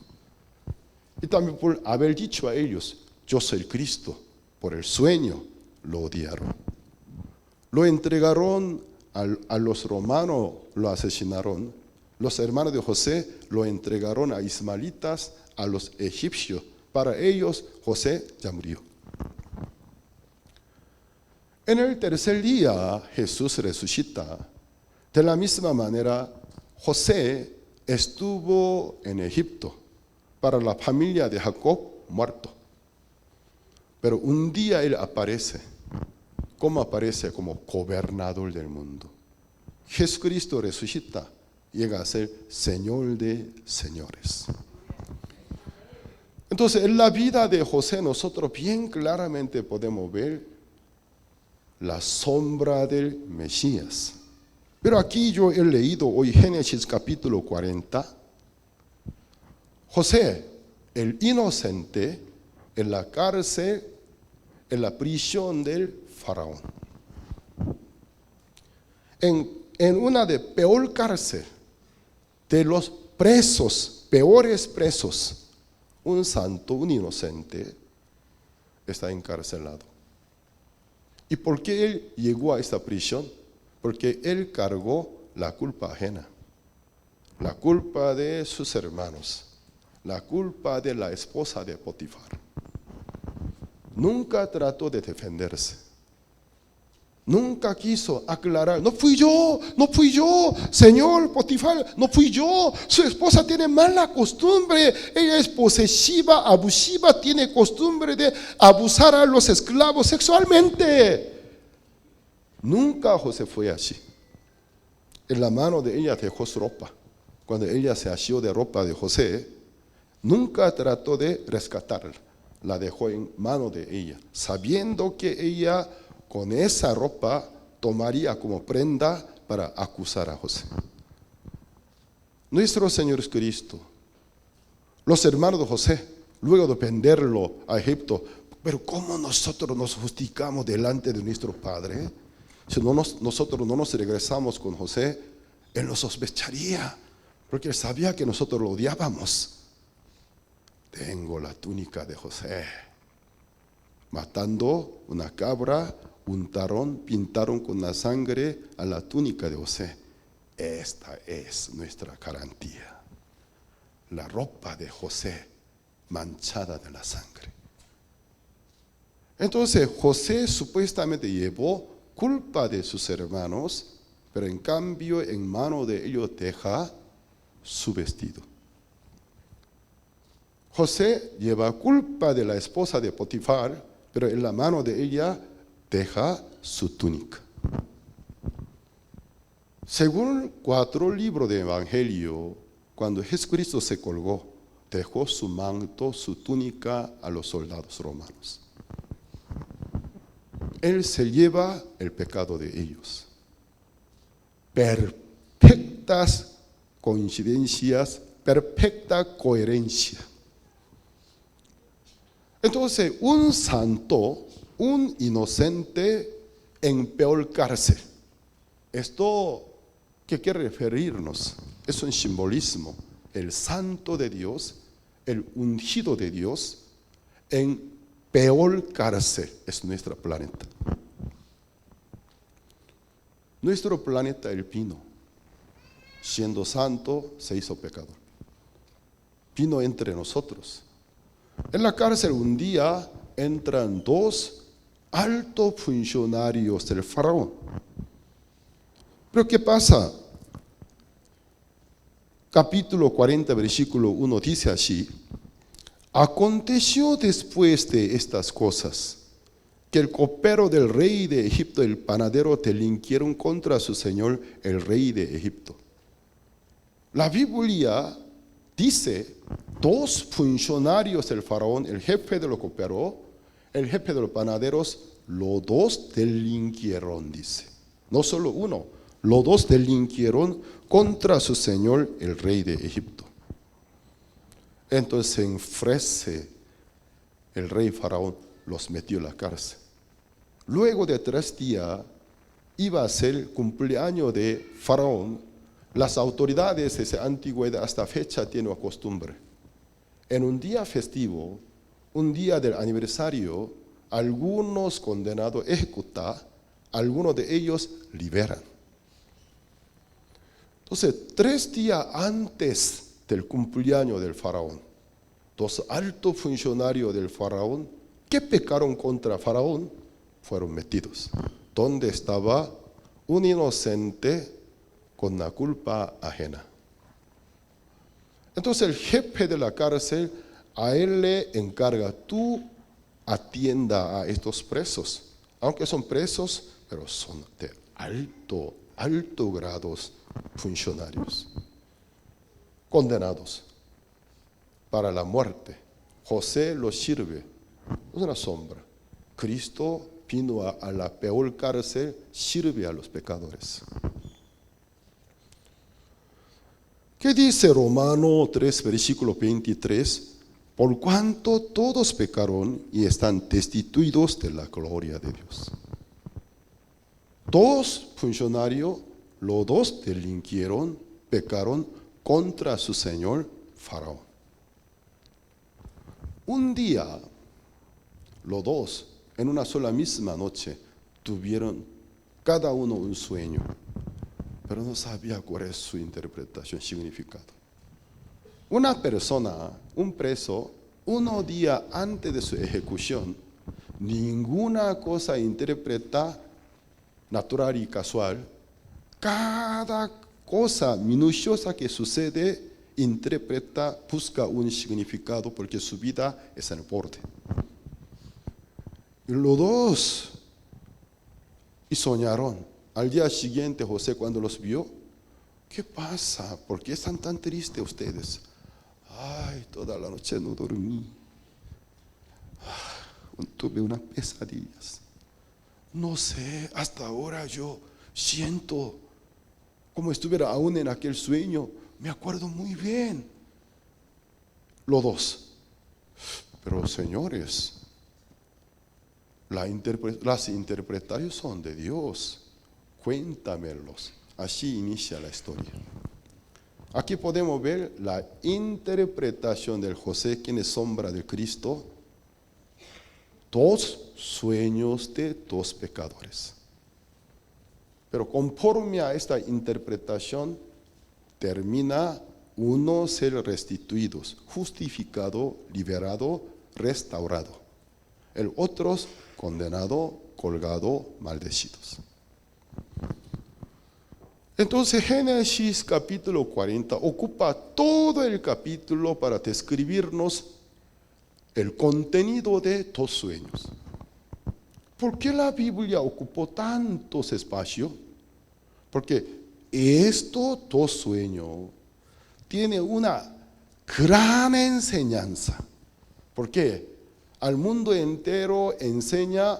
Y también por haber dicho a ellos, yo soy Cristo, por el sueño, lo odiaron. Lo entregaron a los romanos, lo asesinaron. Los hermanos de José lo entregaron a ismaelitas, a los egipcios. Para ellos, José ya murió. En el tercer día, Jesús resucita. De la misma manera, José estuvo en Egipto para la familia de Jacob, muerto. Pero un día él aparece. ¿Cómo aparece? Como gobernador del mundo. Jesucristo resucita, llega a ser Señor de señores. Entonces, en la vida de José nosotros bien claramente podemos ver la sombra del Mesías. Pero aquí yo he leído hoy Génesis capítulo 40. José, el inocente, en la cárcel, en la prisión del faraón. En una de peor cárcel, de los presos, peores presos, un santo, un inocente, está encarcelado. ¿Y por qué él llegó a esta prisión? Porque él cargó la culpa ajena, la culpa de sus hermanos, la culpa de la esposa de Potifar. Nunca trató de defenderse. Nunca quiso aclarar, no fui yo, señor Potifar, no fui yo. Su esposa tiene mala costumbre, ella es posesiva, abusiva, tiene costumbre de abusar a los esclavos sexualmente. Nunca José fue así. En la mano de ella dejó su ropa. Cuando ella se asió de ropa de José, nunca trató de rescatarla. La dejó en mano de ella, sabiendo que ella con esa ropa tomaría como prenda para acusar a José. Nuestro Señor Jesucristo, los hermanos de José, luego de venderlo a Egipto, pero ¿cómo nosotros nos justificamos delante de nuestro Padre? Si nosotros no nos regresamos con José, Él nos sospecharía, porque Él sabía que nosotros lo odiábamos. Tengo la túnica de José. Matando una cabra, pintaron con la sangre a la túnica de José. Esta es nuestra garantía. La ropa de José manchada de la sangre. Entonces José supuestamente llevó culpa de sus hermanos, pero en cambio en mano de ellos deja su vestido. José lleva culpa de la esposa de Potifar, pero en la mano de ella deja su túnica. Según 4 libros de Evangelio, cuando Jesucristo se colgó, dejó su manto, su túnica a los soldados romanos. Él se lleva el pecado de ellos. Perfectas coincidencias, perfecta coherencia. Entonces, un santo, un inocente en peor cárcel. Esto, ¿qué quiere referirnos? Es un simbolismo. El santo de Dios, el ungido de Dios, en peor cárcel es nuestro planeta. Nuestro planeta, el vino, siendo santo, se hizo pecador. Vino entre nosotros. En la cárcel un día entran 2 altos funcionarios del faraón. Pero ¿qué pasa? Capítulo 40, versículo 1 dice así: aconteció después de estas cosas que el copero del rey de Egipto y el panadero delinquieron contra su señor, el rey de Egipto. La Biblia dice 2 funcionarios del faraón, el jefe de los coperos, el jefe de los panaderos, los 2 delinquieron, dice. No solo uno, los 2 delinquieron contra su señor, el rey de Egipto. Entonces se enfurece el rey faraón, los metió en la cárcel. Luego de 3 días iba a ser el cumpleaños de faraón. Las autoridades desde antigüedad hasta fecha tienen una costumbre. En un día festivo, un día del aniversario, algunos condenados ejecutan, algunos de ellos liberan. Entonces, 3 días antes del cumpleaños del faraón, 2 altos funcionarios del faraón que pecaron contra faraón fueron metidos. ¿Dónde estaba un inocente con la culpa ajena? Entonces el jefe de la cárcel a él le encarga: tú atienda a estos presos, aunque son presos, pero son de alto grados funcionarios, condenados para la muerte. José los sirve, es una sombra. Cristo vino a la peor cárcel, sirve a los pecadores. ¿Qué dice Romano 3, versículo 23? Por cuanto todos pecaron y están destituidos de la gloria de Dios. 2 funcionarios, los 2 delinquieron, pecaron contra su señor faraón. Un día, los 2, en una sola misma noche, tuvieron cada uno un sueño, pero no sabía cuál es su interpretación, significado. Una persona, un preso, 1 día antes de su ejecución, ninguna cosa interpreta natural y casual. Cada cosa minuciosa que sucede, interpreta, busca un significado, porque su vida es en el borde. Y los 2 y soñaron. Al día siguiente, José, cuando los vio, ¿qué pasa? ¿Por qué están tan tristes ustedes? Ay, toda la noche no dormí. Tuve unas pesadillas. no sé, hasta ahora yo siento como estuviera aún en aquel sueño, me acuerdo muy bien. Los dos. Pero señores, las interpretaciones son de Dios. Cuéntamelos. Así inicia la historia. Aquí podemos ver la interpretación del José, quien es sombra de Cristo. Dos sueños de dos pecadores. Pero conforme a esta interpretación, termina uno ser restituidos, justificado, liberado, restaurado. El otro condenado, colgado, maldecidos. Entonces Génesis capítulo 40 ocupa todo el capítulo para describirnos el contenido de dos sueños. ¿Por qué la Biblia ocupó tantos espacios? Porque estos dos sueños tienen una gran enseñanza. Porque al mundo entero enseña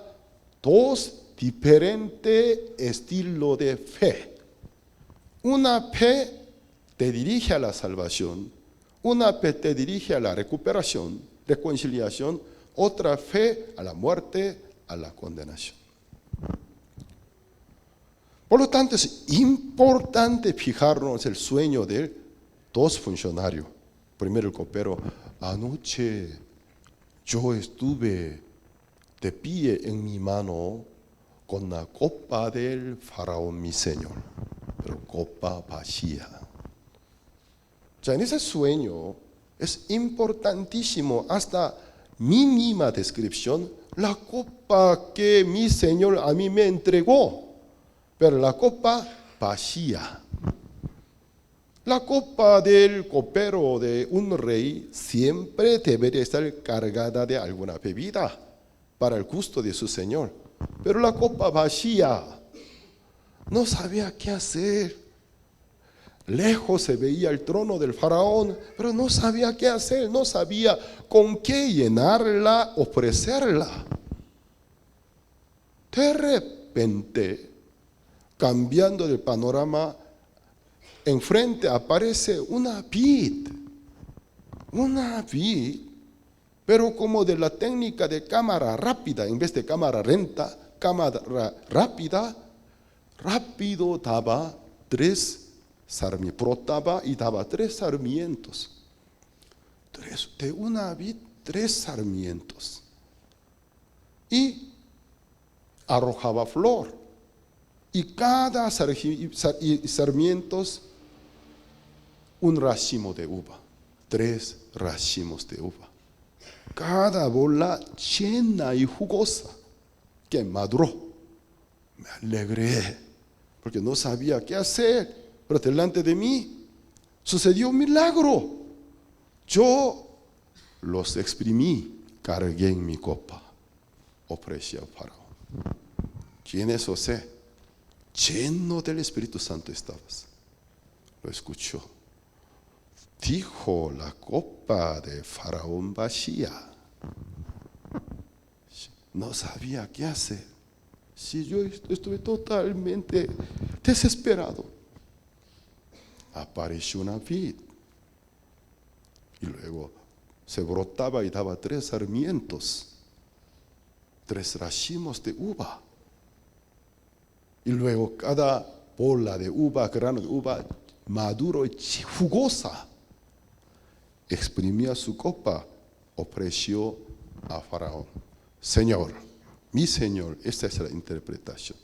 dos diferentes estilos de fe. Una fe te dirige a la salvación, una fe te dirige a la recuperación, reconciliación, otra fe a la muerte, a la condenación. Por lo tanto, es importante fijarnos en el sueño de dos funcionarios. Primero el copero, anoche yo estuve de pie en mi mano con la copa del faraón mi señor, pero copa vacía. En ese sueño es importantísimo, hasta mínima descripción, la copa que mi señor a mí me entregó, pero la copa vacía. La copa del copero de un rey siempre debería estar cargada de alguna bebida para el gusto de su señor. Pero la copa vacía, no sabía qué hacer. Lejos se veía el trono del faraón, pero no sabía qué hacer, no sabía con qué llenarla, ofrecerla. De repente, cambiando de panorama, enfrente aparece una vid, pero como de la técnica de cámara rápida, en vez de cámara lenta, cámara rápida, rápido daba brotaba y daba 3 sarmientos. De una vid, 3 sarmientos. Y arrojaba flor. Y cada sarmientos, un racimo de uva. 3 racimos de uva. Cada bola llena y jugosa que maduró. Me alegré porque no sabía qué hacer. Pero delante de mí sucedió un milagro. Yo los exprimí, cargué en mi copa, ofrecí al faraón. ¿Quién es José? Lleno del Espíritu Santo estabas. Lo escuchó. Dijo, la copa de faraón vacía. No sabía qué hacer. Si yo estuve totalmente desesperado. Apareció una vid. Y luego se brotaba y daba 3 sarmientos. 3 racimos de uva. Y luego cada bola de uva, grano de uva, maduro y jugosa, exprimía su copa, ofreció a Faraón. Señor, mi Señor, esta es la interpretación.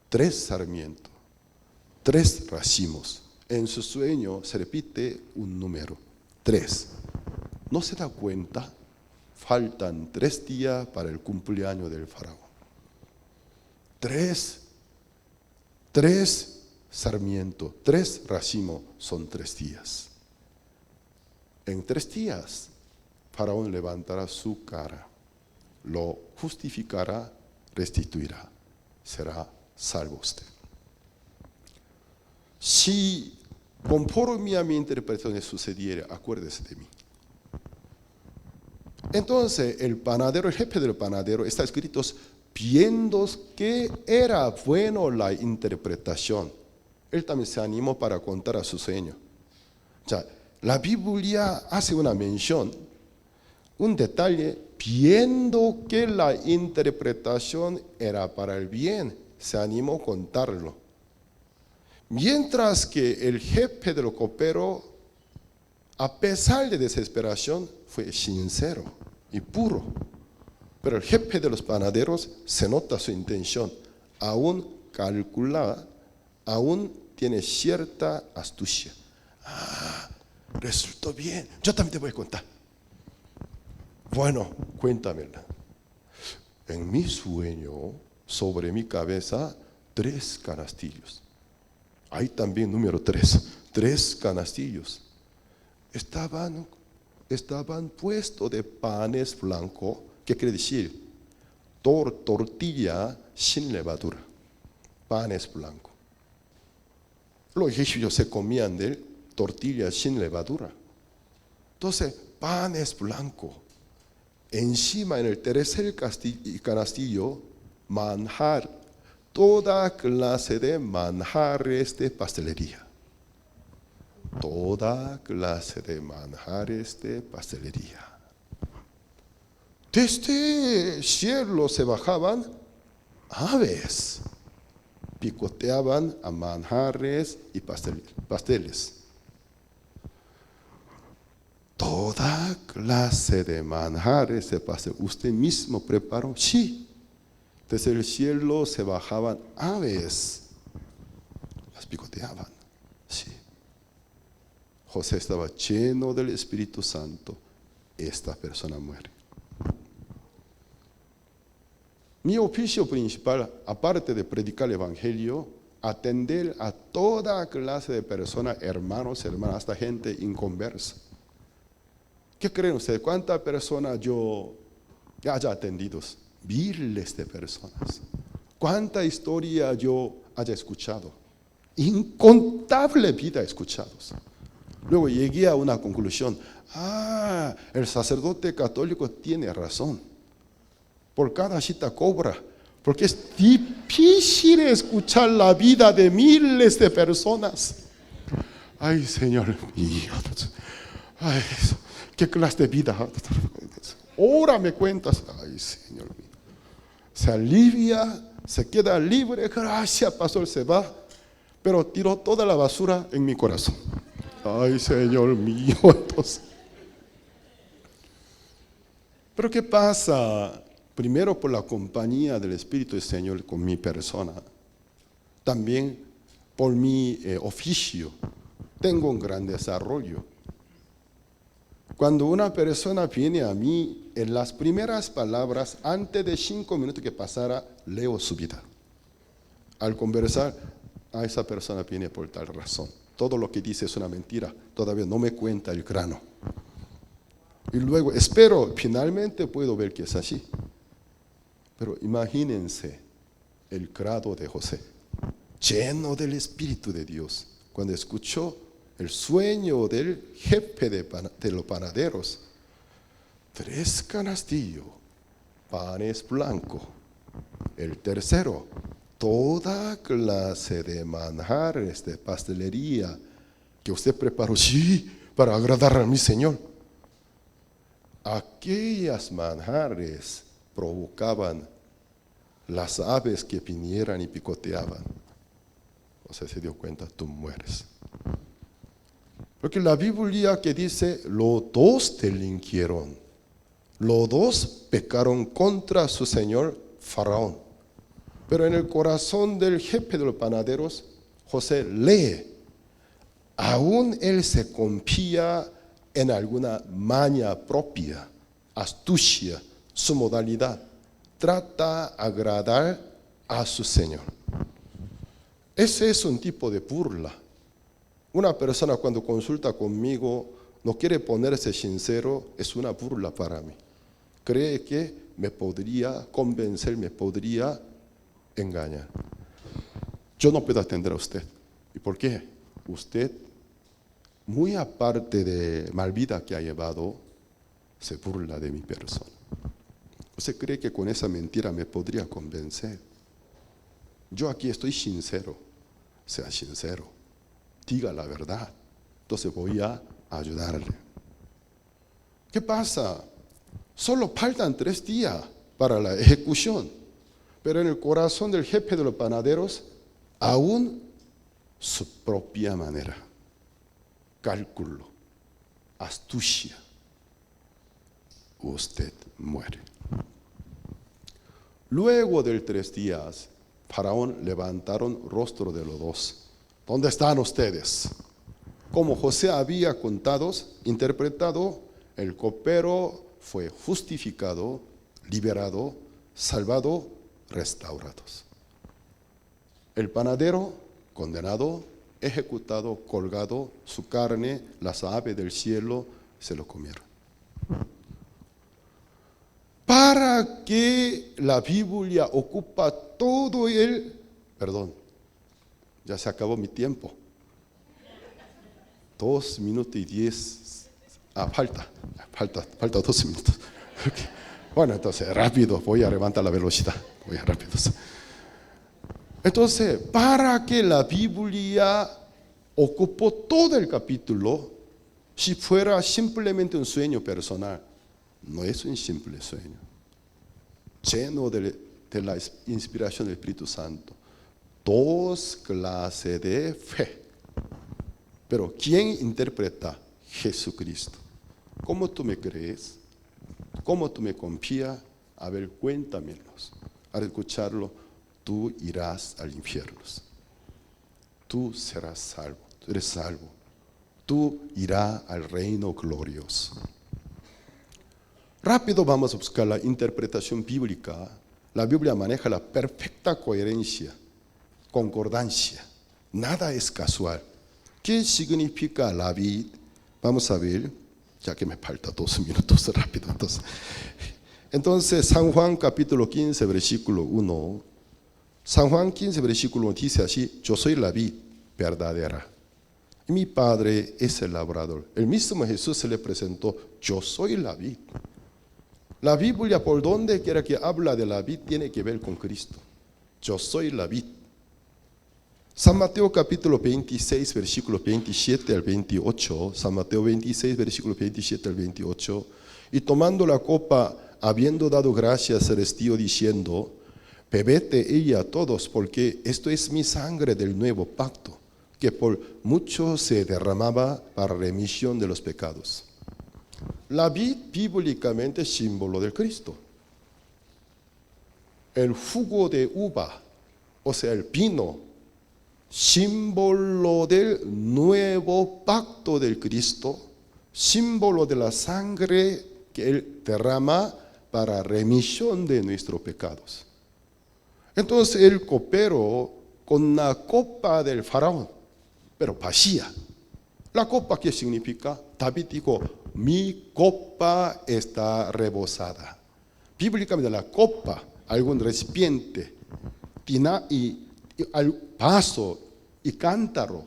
3 sarmientos, 3 racimos. En su sueño se repite un número, 3. ¿No se da cuenta? Faltan 3 días para el cumpleaños del Faraón. 3 sarmientos, 3 racimos son 3 días. En 3 días, Faraón levantará su cara, lo justificará, restituirá, será salvo usted. Si conforme a mi interpretación sucediera, acuérdese de mí. Entonces el panadero, el jefe del panadero, está escrito, viendo que era bueno la interpretación, él también se animó para contar a su sueño. O sea, la Biblia hace una mención, un detalle, viendo que la interpretación era para el bien, se animó a contarlo. Mientras que el jefe de los coperos, a pesar de desesperación, fue sincero y puro. Pero el jefe de los panaderos se nota su intención, aún calculada, aún tiene cierta astucia. Resultó bien, yo también te voy a contar. Bueno, cuéntamela. En mi sueño, sobre mi cabeza, 3 canastillos. Hay también número 3 canastillos. Estaban puestos de panes blancos, ¿qué quiere decir? Tortilla sin levadura, panes blancos. Los egipcios se comían de tortillas sin levadura. Entonces, panes blancos. Encima, en el tercer canastillo, manjar, toda clase de manjares de pastelería. Toda clase de manjares de pastelería. Desde el cielo se bajaban aves, picoteaban a manjares y pasteles. Toda clase de manjares de pastel. ¿Usted mismo preparó? Sí. Desde el cielo se bajaban aves, las picoteaban. Sí. José estaba lleno del Espíritu Santo. Esta persona muere. Mi oficio principal, aparte de predicar el Evangelio, atender a toda clase de personas, hermanos, hermanas, hasta gente inconversa. ¿Qué creen ustedes? ¿Cuántas personas yo haya atendido? Miles de personas. ¿Cuánta historia yo haya escuchado? Incontable vida escuchados. Luego llegué a una conclusión. El sacerdote católico tiene razón. Por cada cita cobra. Porque es difícil escuchar la vida de miles de personas. Ay, Señor mío. Ay, ¿qué clase de vida? Ahora me cuentas. Ay, Señor mío. Se alivia, se queda libre. Gracias, pastor, se va. Pero tiró toda la basura en mi corazón. Ay, Señor mío. Entonces. Pero ¿qué pasa? Primero por la compañía del Espíritu del Señor con mi persona. También por mi oficio. Tengo un gran desarrollo. Cuando una persona viene a mí, en las primeras palabras, antes de 5 minutos que pasara, leo su vida. Al conversar, esa persona viene por tal razón. Todo lo que dice es una mentira. Todavía no me cuenta el grano. Y luego espero, finalmente puedo ver que es así. Pero imagínense el grado de José, lleno del Espíritu de Dios, cuando escuchó el sueño del jefe de los panaderos. 3 canastillos, panes blancos. El tercero, toda clase de manjares de pastelería que usted preparó, sí, para agradar a mi Señor. Aquellas manjares provocaban las aves que vinieran y picoteaban. O sea, se dio cuenta, tú mueres. Porque la Biblia que dice, los 2 delinquieron, los 2 pecaron contra su señor Faraón. Pero en el corazón del jefe de los panaderos, José lee, aún él se confía en alguna maña propia, astucia, su modalidad. Trata de agradar a su Señor. Ese es un tipo de burla. Una persona cuando consulta conmigo no quiere ponerse sincero, es una burla para mí. Cree que me podría convencer, me podría engañar. Yo no puedo atender a usted. ¿Y por qué? Usted, muy aparte de mal vida que ha llevado, se burla de mi persona. ¿Usted cree que con esa mentira me podría convencer? Yo aquí estoy sincero. Sea sincero. Diga la verdad. Entonces voy a ayudarle. ¿Qué pasa? Solo faltan 3 días para la ejecución. Pero en el corazón del jefe de los panaderos, aún su propia manera, cálculo, astucia, usted muere. Luego de 3 días, Faraón levantaron rostro de los dos. ¿Dónde están ustedes? Como José había contado, interpretado, el copero fue justificado, liberado, salvado, restaurados. El panadero, condenado, ejecutado, colgado, su carne, las aves del cielo se lo comieron. ¿Para qué la Biblia ocupa todo perdón, ya se acabó mi tiempo. 2 minutos y 10. Falta 12 minutos. Okay. Bueno, entonces rápido, voy a levantar la velocidad. Voy a rápido. Entonces, ¿para qué la Biblia ocupó todo el capítulo si fuera simplemente un sueño personal? No es un simple sueño, lleno de la inspiración del Espíritu Santo. 2 clases de fe. Pero ¿quién interpreta? Jesucristo. ¿Cómo tú me crees? ¿Cómo tú me confías? A ver, cuéntamelos. Al escucharlo, tú irás al infierno. Tú serás salvo. Tú eres salvo. Tú irás al reino glorioso. Rápido vamos a buscar la interpretación bíblica. La Biblia maneja la perfecta coherencia, concordancia. Nada es casual. ¿Qué significa la vid? Vamos a ver, ya que me falta 2 minutos rápido. Entonces, San Juan capítulo 15, versículo 1. San Juan 15, versículo 1 dice así: yo soy la vid verdadera. Y mi Padre es el labrador. El mismo Jesús se le presentó: yo soy la vid. La Biblia, por donde quiera que habla de la vid, tiene que ver con Cristo. Yo soy la vid. San Mateo capítulo 26, versículo 27 al 28. San Mateo 26, versículo 27 al 28. Y tomando la copa, habiendo dado gracias, se les dio diciendo: bebed de ella todos, porque esto es mi sangre del nuevo pacto, que por mucho se derramaba para remisión de los pecados. La vid bíblicamente es símbolo del Cristo. El jugo de uva, o sea, el vino, símbolo del nuevo pacto del Cristo, símbolo de la sangre que Él derrama para remisión de nuestros pecados. Entonces el copero con la copa del faraón, pero vacía. ¿La copa qué significa? David dijo: mi copa está rebosada. Bíblicamente la copa, algún recipiente, tina y vaso y cántaro,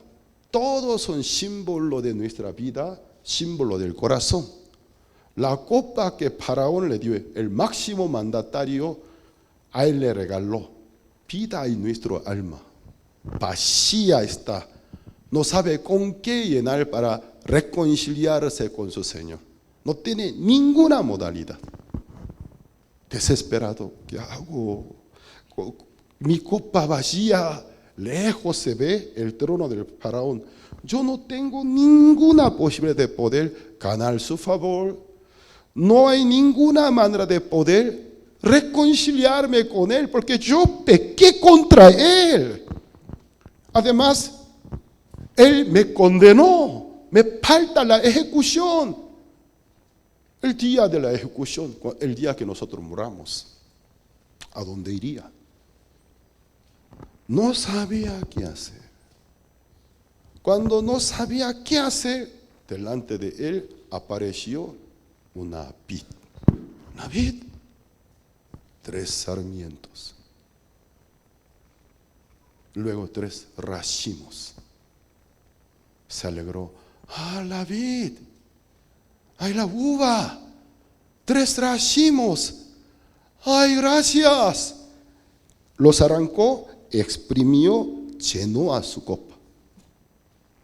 todos son símbolo de nuestra vida, símbolo del corazón. La copa que Faraón le dio, el máximo mandatario, a él le regaló vida en nuestro alma. Vacía está. No sabe con qué llenar para reconciliarse con su Señor. No tiene ninguna modalidad. Desesperado, ¿qué hago? Mi copa vacía, lejos se ve el trono del faraón. Yo no tengo ninguna posibilidad de poder ganar su favor. No hay ninguna manera de poder reconciliarme con él, porque yo pequé contra él. Además, él me condenó, me falta la ejecución. El día de la ejecución, el día que nosotros muramos, ¿a dónde iría? No sabía qué hacer. Cuando no sabía qué hacer, delante de él apareció una vid. Una vid, 3 sarmientos. Luego 3 racimos. Se alegró. ¡Ah, la vid! ¡Ay, la uva! 3 racimos. ¡Ay, gracias! Los arrancó, exprimió, llenó a su copa,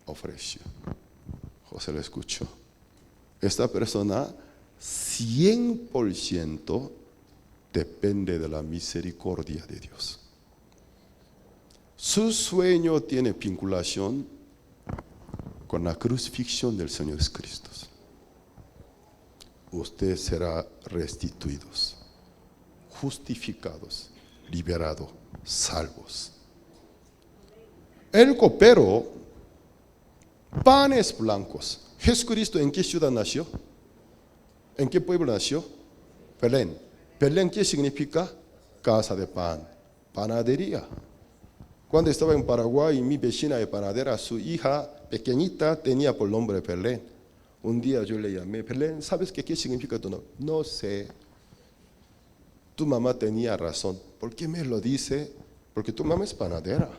ofreció. José lo escuchó. Esta persona 100% depende de la misericordia de Dios. Su sueño tiene vinculación con la crucifixión del Señor Jesucristo. Usted será restituidos, justificados, liberados, salvos. El copero, panes blancos. Jesucristo, ¿en qué ciudad nació? ¿En qué pueblo nació? Belén. Belén, ¿qué significa? Casa de pan, panadería. Cuando estaba en Paraguay, mi vecina de panadera, su hija pequeñita tenía por nombre Belén. Un día yo le llamé, Belén, ¿sabes qué significa tu nombre? No sé. Tu mamá tenía razón. ¿Por qué me lo dice? Porque tu mamá es panadera.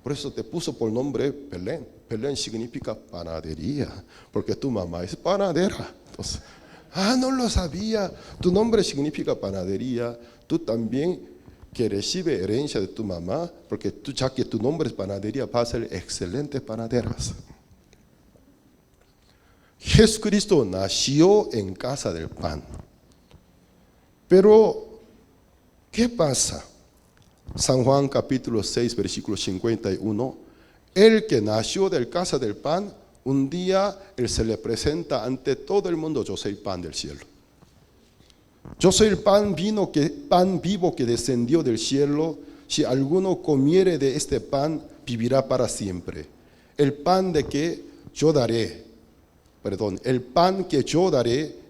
Por eso te puso por nombre Belén. Belén significa panadería, porque tu mamá es panadera. Entonces, no lo sabía. Tu nombre significa panadería. Tú también que recibe herencia de tu mamá, porque ya que tu nombre es panadería, vas a ser excelentes panaderas. Jesucristo nació en casa del pan. Pero, ¿qué pasa? San Juan capítulo 6, versículo 51. El que nació de casa del pan, un día él se le presenta ante todo el mundo: yo soy el pan del cielo. Yo soy el pan vivo que descendió del cielo. Si alguno comiere de este pan, vivirá para siempre. El pan que yo daré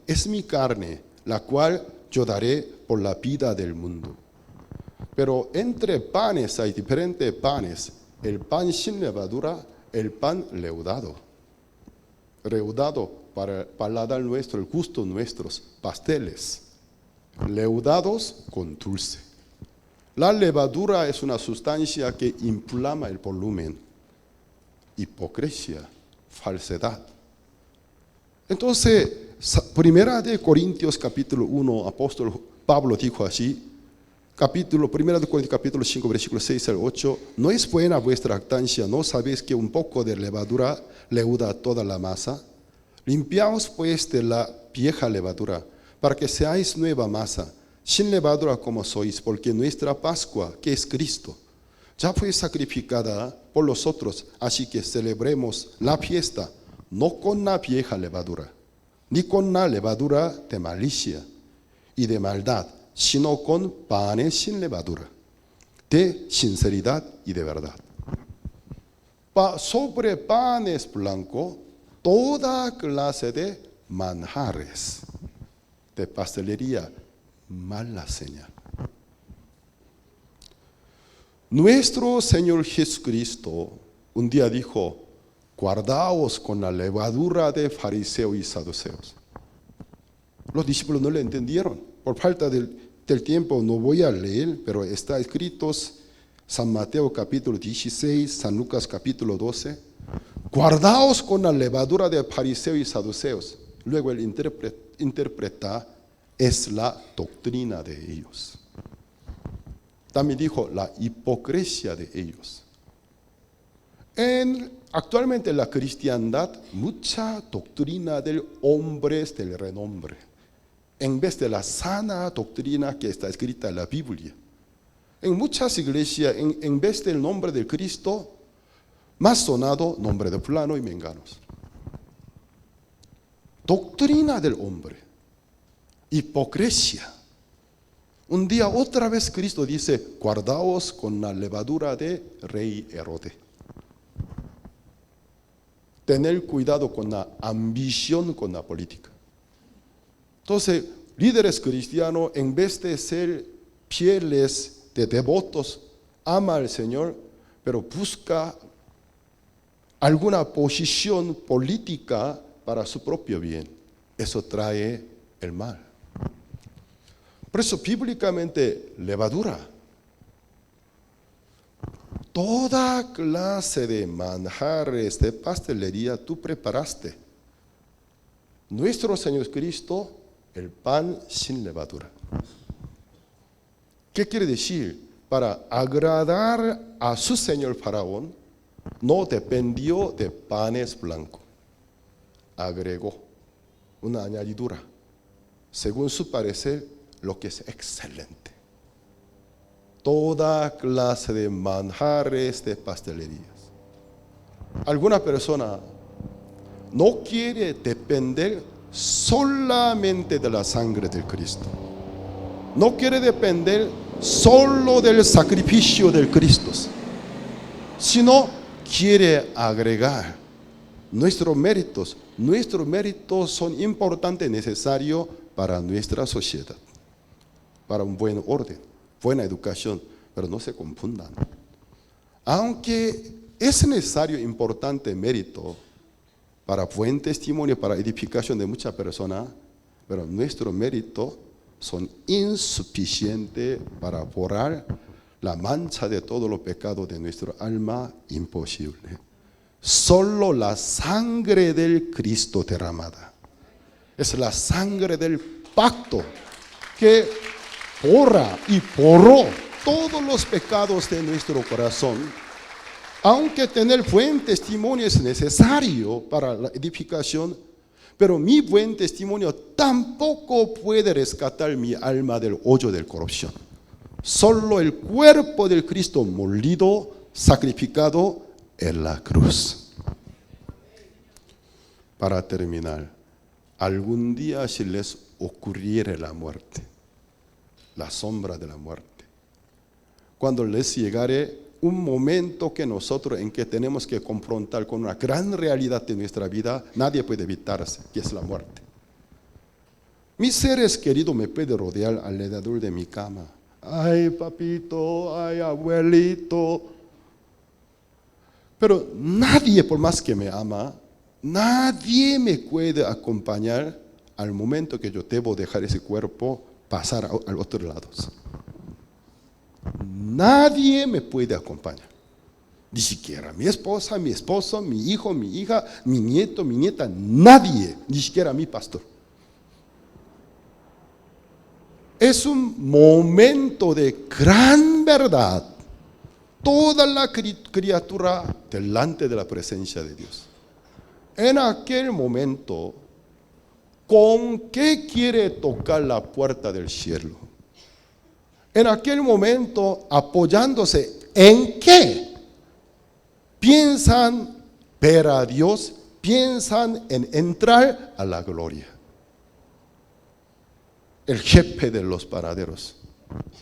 es mi carne, la cual yo daré por la vida del mundo. Pero entre panes hay diferentes panes: el pan sin levadura, el pan leudado. Leudado para el paladar nuestro, el gusto nuestros, pasteles. Leudados con dulce. La levadura es una sustancia que inflama el volumen. Hipocresía, falsedad. Entonces, Primera de Corintios capítulo 1, apóstol Pablo dijo así, Primera de Corintios capítulo 5, versículo 6 al 8, ¿no es buena vuestra jactancia? ¿No sabéis que un poco de levadura leuda toda la masa? Limpiaos pues de la vieja levadura, para que seáis nueva masa, sin levadura como sois, porque nuestra Pascua, que es Cristo, ya fue sacrificada por nosotros, así que celebremos la fiesta, no con la vieja levadura, ni con la levadura de malicia y de maldad, sino con panes sin levadura, de sinceridad y de verdad. Sobre panes blancos, toda clase de manjares, de pastelería, mala señal. Nuestro Señor Jesucristo un día dijo: guardaos con la levadura de fariseos y saduceos. Los discípulos no le entendieron. Por falta del tiempo no voy a leer, pero está escrito San Mateo capítulo 16, San Lucas capítulo 12. Guardaos con la levadura de fariseos y saduceos. Luego él interpreta, es la doctrina de ellos. También dijo la hipocresía de ellos. Actualmente en la cristiandad, mucha doctrina del hombres del renombre, en vez de la sana doctrina que está escrita en la Biblia. En muchas iglesias, en vez del nombre de Cristo, más sonado nombre de fulano y menganos. Doctrina del hombre, hipocresía. Un día otra vez Cristo dice: guardaos con la levadura de rey Herodes. Tener cuidado con la ambición con la política. Entonces, líderes cristianos, en vez de ser fieles, de devotos, ama al Señor, pero busca alguna posición política para su propio bien. Eso trae el mal. Por eso, bíblicamente, levadura. Toda clase de manjares, de pastelería tú preparaste. Nuestro Señor Cristo, el pan sin levadura. ¿Qué quiere decir? Para agradar a su señor faraón, no dependió de panes blancos. Agregó una añadidura, según su parecer, lo que es excelente. Toda clase de manjares, de pastelerías. Alguna persona no quiere depender solamente de la sangre de Cristo. No quiere depender solo del sacrificio del Cristo, sino quiere agregar nuestros méritos. Nuestros méritos son importantes, necesarios para nuestra sociedad, para un buen orden, buena educación, pero no se confundan. Aunque es necesario, importante mérito para buen testimonio, para edificación de muchas personas, pero nuestros méritos son insuficientes para borrar la mancha de todos los pecados de nuestro alma, imposible. Solo la sangre del Cristo derramada. Es la sangre del pacto que borra y borró todos los pecados de nuestro corazón. Aunque tener buen testimonio es necesario para la edificación, pero mi buen testimonio tampoco puede rescatar mi alma del hoyo de corrupción. Solo el cuerpo del Cristo molido, sacrificado en la cruz. Para terminar, algún día si les ocurriere la muerte, la sombra de la muerte, cuando les llegare un momento que nosotros en que tenemos que confrontar con una gran realidad de nuestra vida, nadie puede evitarse, que es la muerte. Mis seres queridos me pueden rodear alrededor de mi cama. Ay, papito, ay, abuelito. Pero nadie, por más que me ama, nadie me puede acompañar al momento que yo debo dejar ese cuerpo, pasar al otro lado. Nadie me puede acompañar. Ni siquiera mi esposa, mi esposo, mi hijo, mi hija, mi nieto, mi nieta, nadie, ni siquiera mi pastor. Es un momento de gran verdad. Toda la criatura delante de la presencia de Dios. En aquel momento, ¿con qué quiere tocar la puerta del cielo? En aquel momento, apoyándose en qué? Piensan ver a Dios, piensan en entrar a la gloria. El jefe de los panaderos.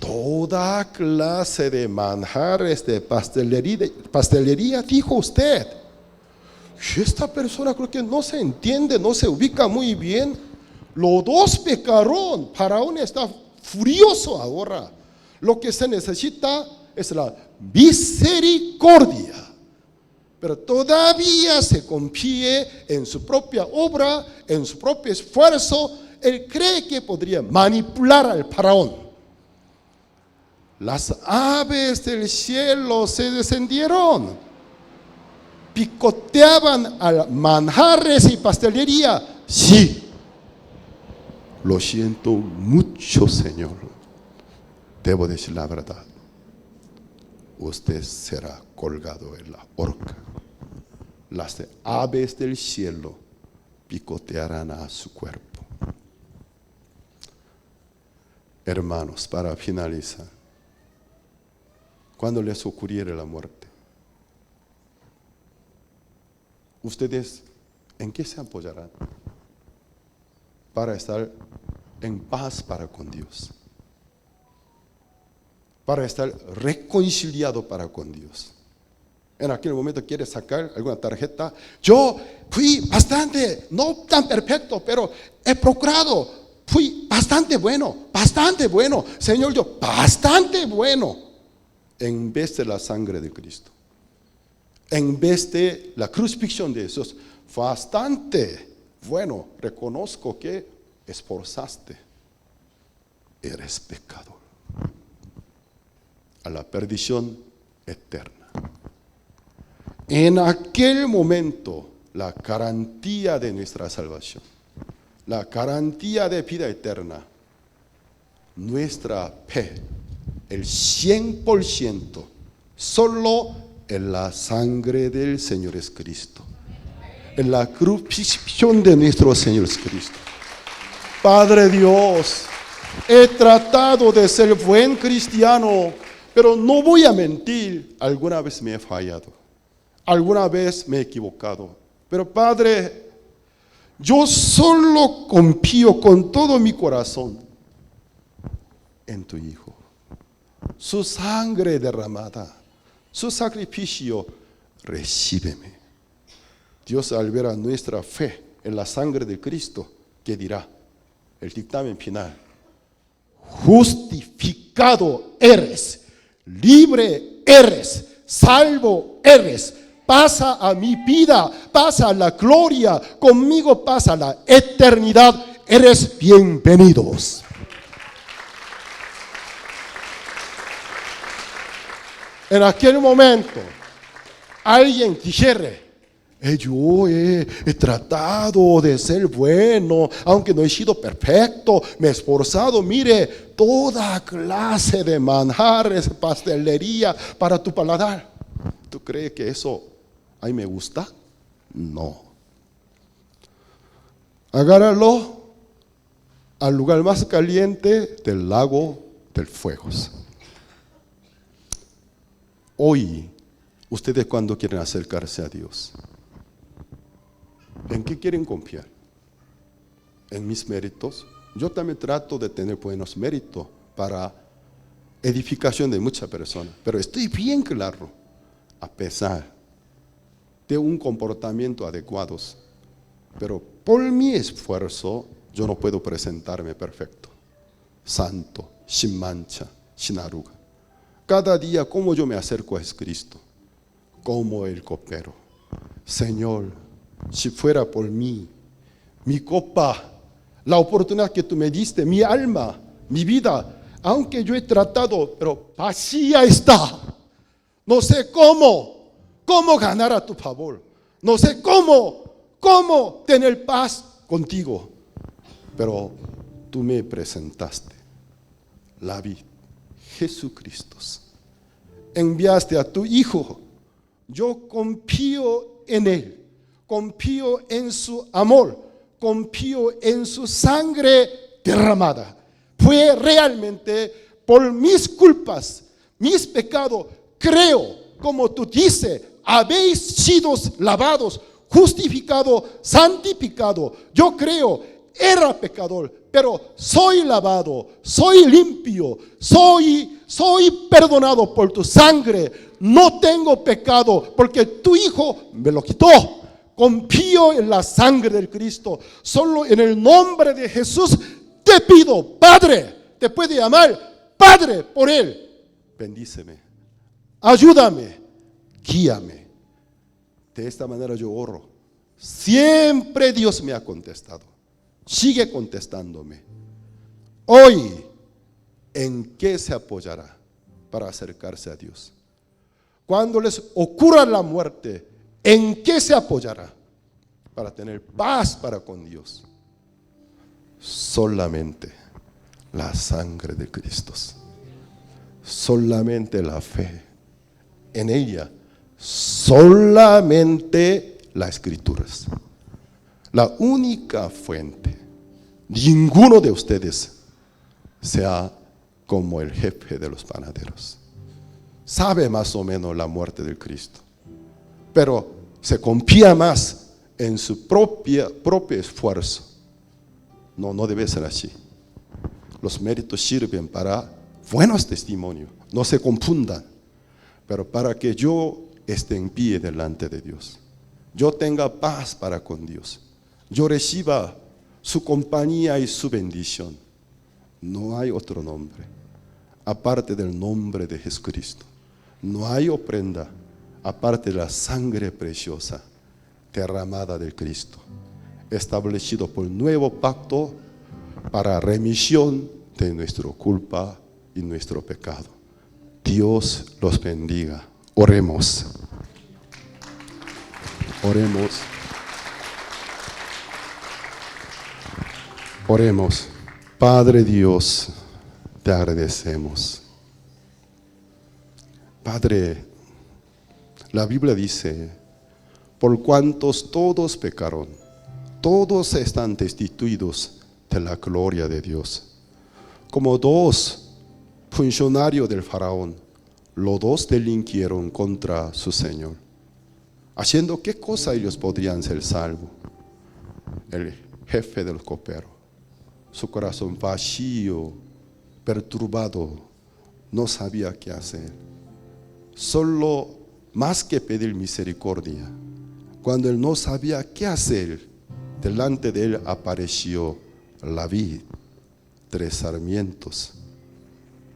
Toda clase de manjares, de pastelería, dijo usted. Esta persona creo que no se entiende, no se ubica muy bien. Los dos pecaron. Faraón está furioso ahora. Lo que se necesita es la misericordia. Pero todavía se confíe en su propia obra, en su propio esfuerzo. Él cree que podría manipular al faraón. Las aves del cielo se descendieron, picoteaban a manjares y pastelería. Sí, lo siento mucho, Señor. Debo decir la verdad. Usted será colgado en la horca. Las aves del cielo picotearán a su cuerpo. Hermanos, para finalizar, cuando les ocurriere la muerte, ¿ustedes en qué se apoyarán? Para estar en paz para con Dios. Para estar reconciliado para con Dios. En aquel momento quiere sacar alguna tarjeta. Yo fui bastante, no tan perfecto, pero he procurado. Fui bastante bueno. Señor, yo bastante bueno. En vez de la sangre de Cristo, en vez de la crucifixión de Jesús, bastante bueno, reconozco que esforzaste, eres pecador, a la perdición eterna. En aquel momento, la garantía de nuestra salvación, la garantía de vida eterna, nuestra fe el 100%, solo en la sangre del Señor Jesucristo, en la crucifixión de nuestro Señor Jesucristo. Padre Dios, he tratado de ser buen cristiano, pero no voy a mentir, alguna vez me he fallado, alguna vez me he equivocado. Pero Padre, yo solo confío con todo mi corazón en tu Hijo. Su sangre derramada, su sacrificio, recíbeme. Dios, al ver a nuestra fe en la sangre de Cristo, ¿qué dirá? El dictamen final: justificado eres, libre eres, salvo eres. Pasa a mi vida, pasa a la gloria, conmigo pasa a la eternidad. Eres bienvenidos. En aquel momento, alguien dijera: yo he tratado de ser bueno, aunque no he sido perfecto, me he esforzado, mire, toda clase de manjares, pastelería para tu paladar. ¿Tú crees que eso a mí me gusta? No. Agárralo al lugar más caliente del lago del fuego. Hoy, ustedes cuando quieren acercarse a Dios, ¿en qué quieren confiar? ¿En mis méritos? Yo también trato de tener buenos méritos para edificación de muchas personas, pero estoy bien claro, a pesar de un comportamiento adecuado, pero por mi esfuerzo yo no puedo presentarme perfecto, santo, sin mancha, sin arruga. Cada día, como yo me acerco a Jesucristo, como el copero: Señor, si fuera por mí, mi copa, la oportunidad que tú me diste, mi alma, mi vida, aunque yo he tratado, pero vacía está. No sé cómo ganar a tu favor. No sé cómo tener paz contigo. Pero tú me presentaste la vida, Jesucristo. Enviaste a tu Hijo. Yo confío en Él. Confío en su amor, confío en su sangre derramada. Fue realmente por mis culpas, mis pecados. Creo, como tú dices, habéis sido lavados, justificados, santificados. Yo creo, era pecador, pero soy lavado, soy limpio, soy perdonado por tu sangre. No tengo pecado porque tu Hijo me lo quitó. Confío en la sangre del Cristo. Solo en el nombre de Jesús te pido, Padre, te puede llamar Padre por Él. Bendíceme, ayúdame, guíame. De esta manera yo oro. Siempre Dios me ha contestado. Sigue contestándome. Hoy, ¿en qué se apoyará para acercarse a Dios? Cuando les ocurra la muerte, ¿en qué se apoyará para tener paz para con Dios? Solamente la sangre de Cristo. Solamente la fe en ella. Solamente las Escrituras. La única fuente. Ninguno de ustedes sea como el jefe de los panaderos. Sabe más o menos la muerte del Cristo, pero se confía más en su propio esfuerzo. No debe ser así. Los méritos sirven para buenos testimonios, no se confundan, pero para que yo esté en pie delante de Dios, yo tenga paz para con Dios, yo reciba su compañía y su bendición. No hay otro nombre aparte del nombre de Jesucristo. No hay ofrenda aparte de la sangre preciosa derramada del Cristo, establecido por nuevo pacto para remisión de nuestra culpa y nuestro pecado. Dios los bendiga. Oremos. Oremos. Oremos. Padre Dios, te agradecemos Padre, la Biblia dice, por cuantos todos pecaron, todos están destituidos de la gloria de Dios. Como dos funcionarios del faraón, los dos delinquieron contra su Señor. ¿Haciendo qué cosa ellos podrían ser salvos? El jefe del copero, su corazón vacío, perturbado, no sabía qué hacer. Solo más que pedir misericordia, cuando él no sabía qué hacer, delante de él apareció la vid, 3 sarmientos.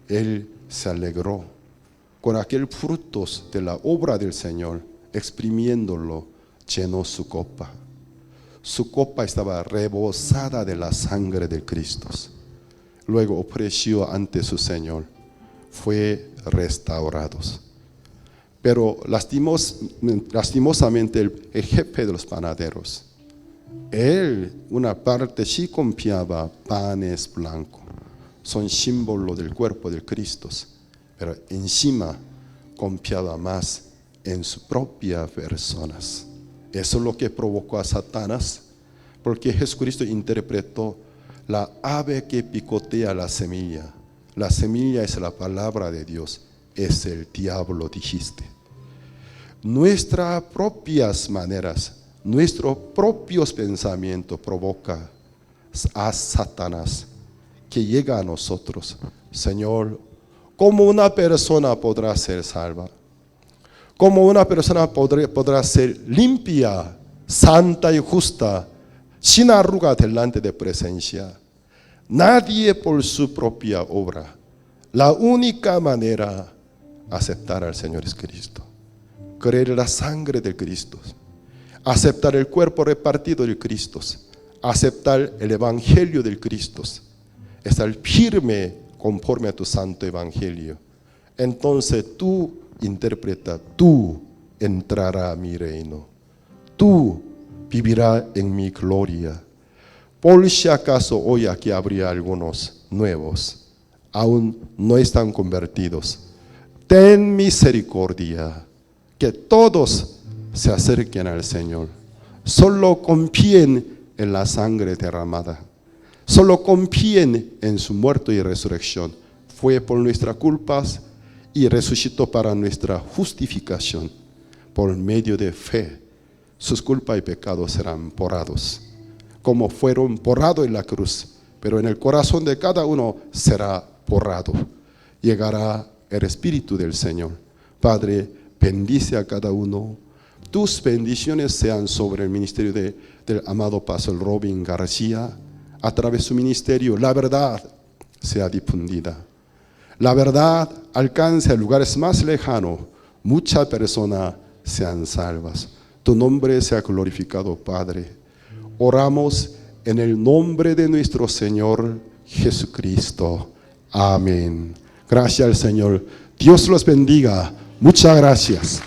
Él se alegró con aquel frutos de la obra del Señor, exprimiéndolo, llenó su copa. Su copa estaba rebosada de la sangre de Cristo. Luego ofreció ante su Señor, fue restaurado. Pero lastimosamente el jefe de los panaderos, él una parte sí confiaba panes blancos, son símbolo del cuerpo de Cristo, pero encima confiaba más en sus propias personas. Eso es lo que provocó a Satanás, porque Jesucristo interpretó la ave que picotea la semilla. La semilla es la palabra de Dios, es el diablo, dijiste. Nuestras propias maneras, nuestros propios pensamientos provocan a Satanás que llega a nosotros. Señor, ¿cómo una persona podrá ser salva? ¿Cómo una persona podrá ser limpia, santa y justa, sin arruga delante de presencia? Nadie por su propia obra. La única manera aceptar al Señor es Cristo. Creer en la sangre de Cristo. Aceptar el cuerpo repartido de Cristo. Aceptar el evangelio de Cristo. Estar firme conforme a tu santo evangelio. Entonces tú interpreta, tú entrarás a mi reino. Tú vivirás en mi gloria. Por si acaso hoy aquí habría algunos nuevos, aún no están convertidos. Ten misericordia, que todos se acerquen al Señor. Solo confíen en la sangre derramada. Solo confíen en su muerte y resurrección. Fue por nuestras culpas y resucitó para nuestra justificación. Por medio de fe, sus culpas y pecados serán borrados, como fueron borrados en la cruz, pero en el corazón de cada uno será borrado. Llegará el Espíritu del Señor. Padre, bendice a cada uno. Tus bendiciones sean sobre el ministerio del amado pastor Robin García. A través de su ministerio, la verdad sea difundida. La verdad alcance a lugares más lejanos. Muchas personas sean salvas. Tu nombre sea glorificado, Padre. Oramos en el nombre de nuestro Señor Jesucristo. Amén. Gracias al Señor. Dios los bendiga. Muchas gracias.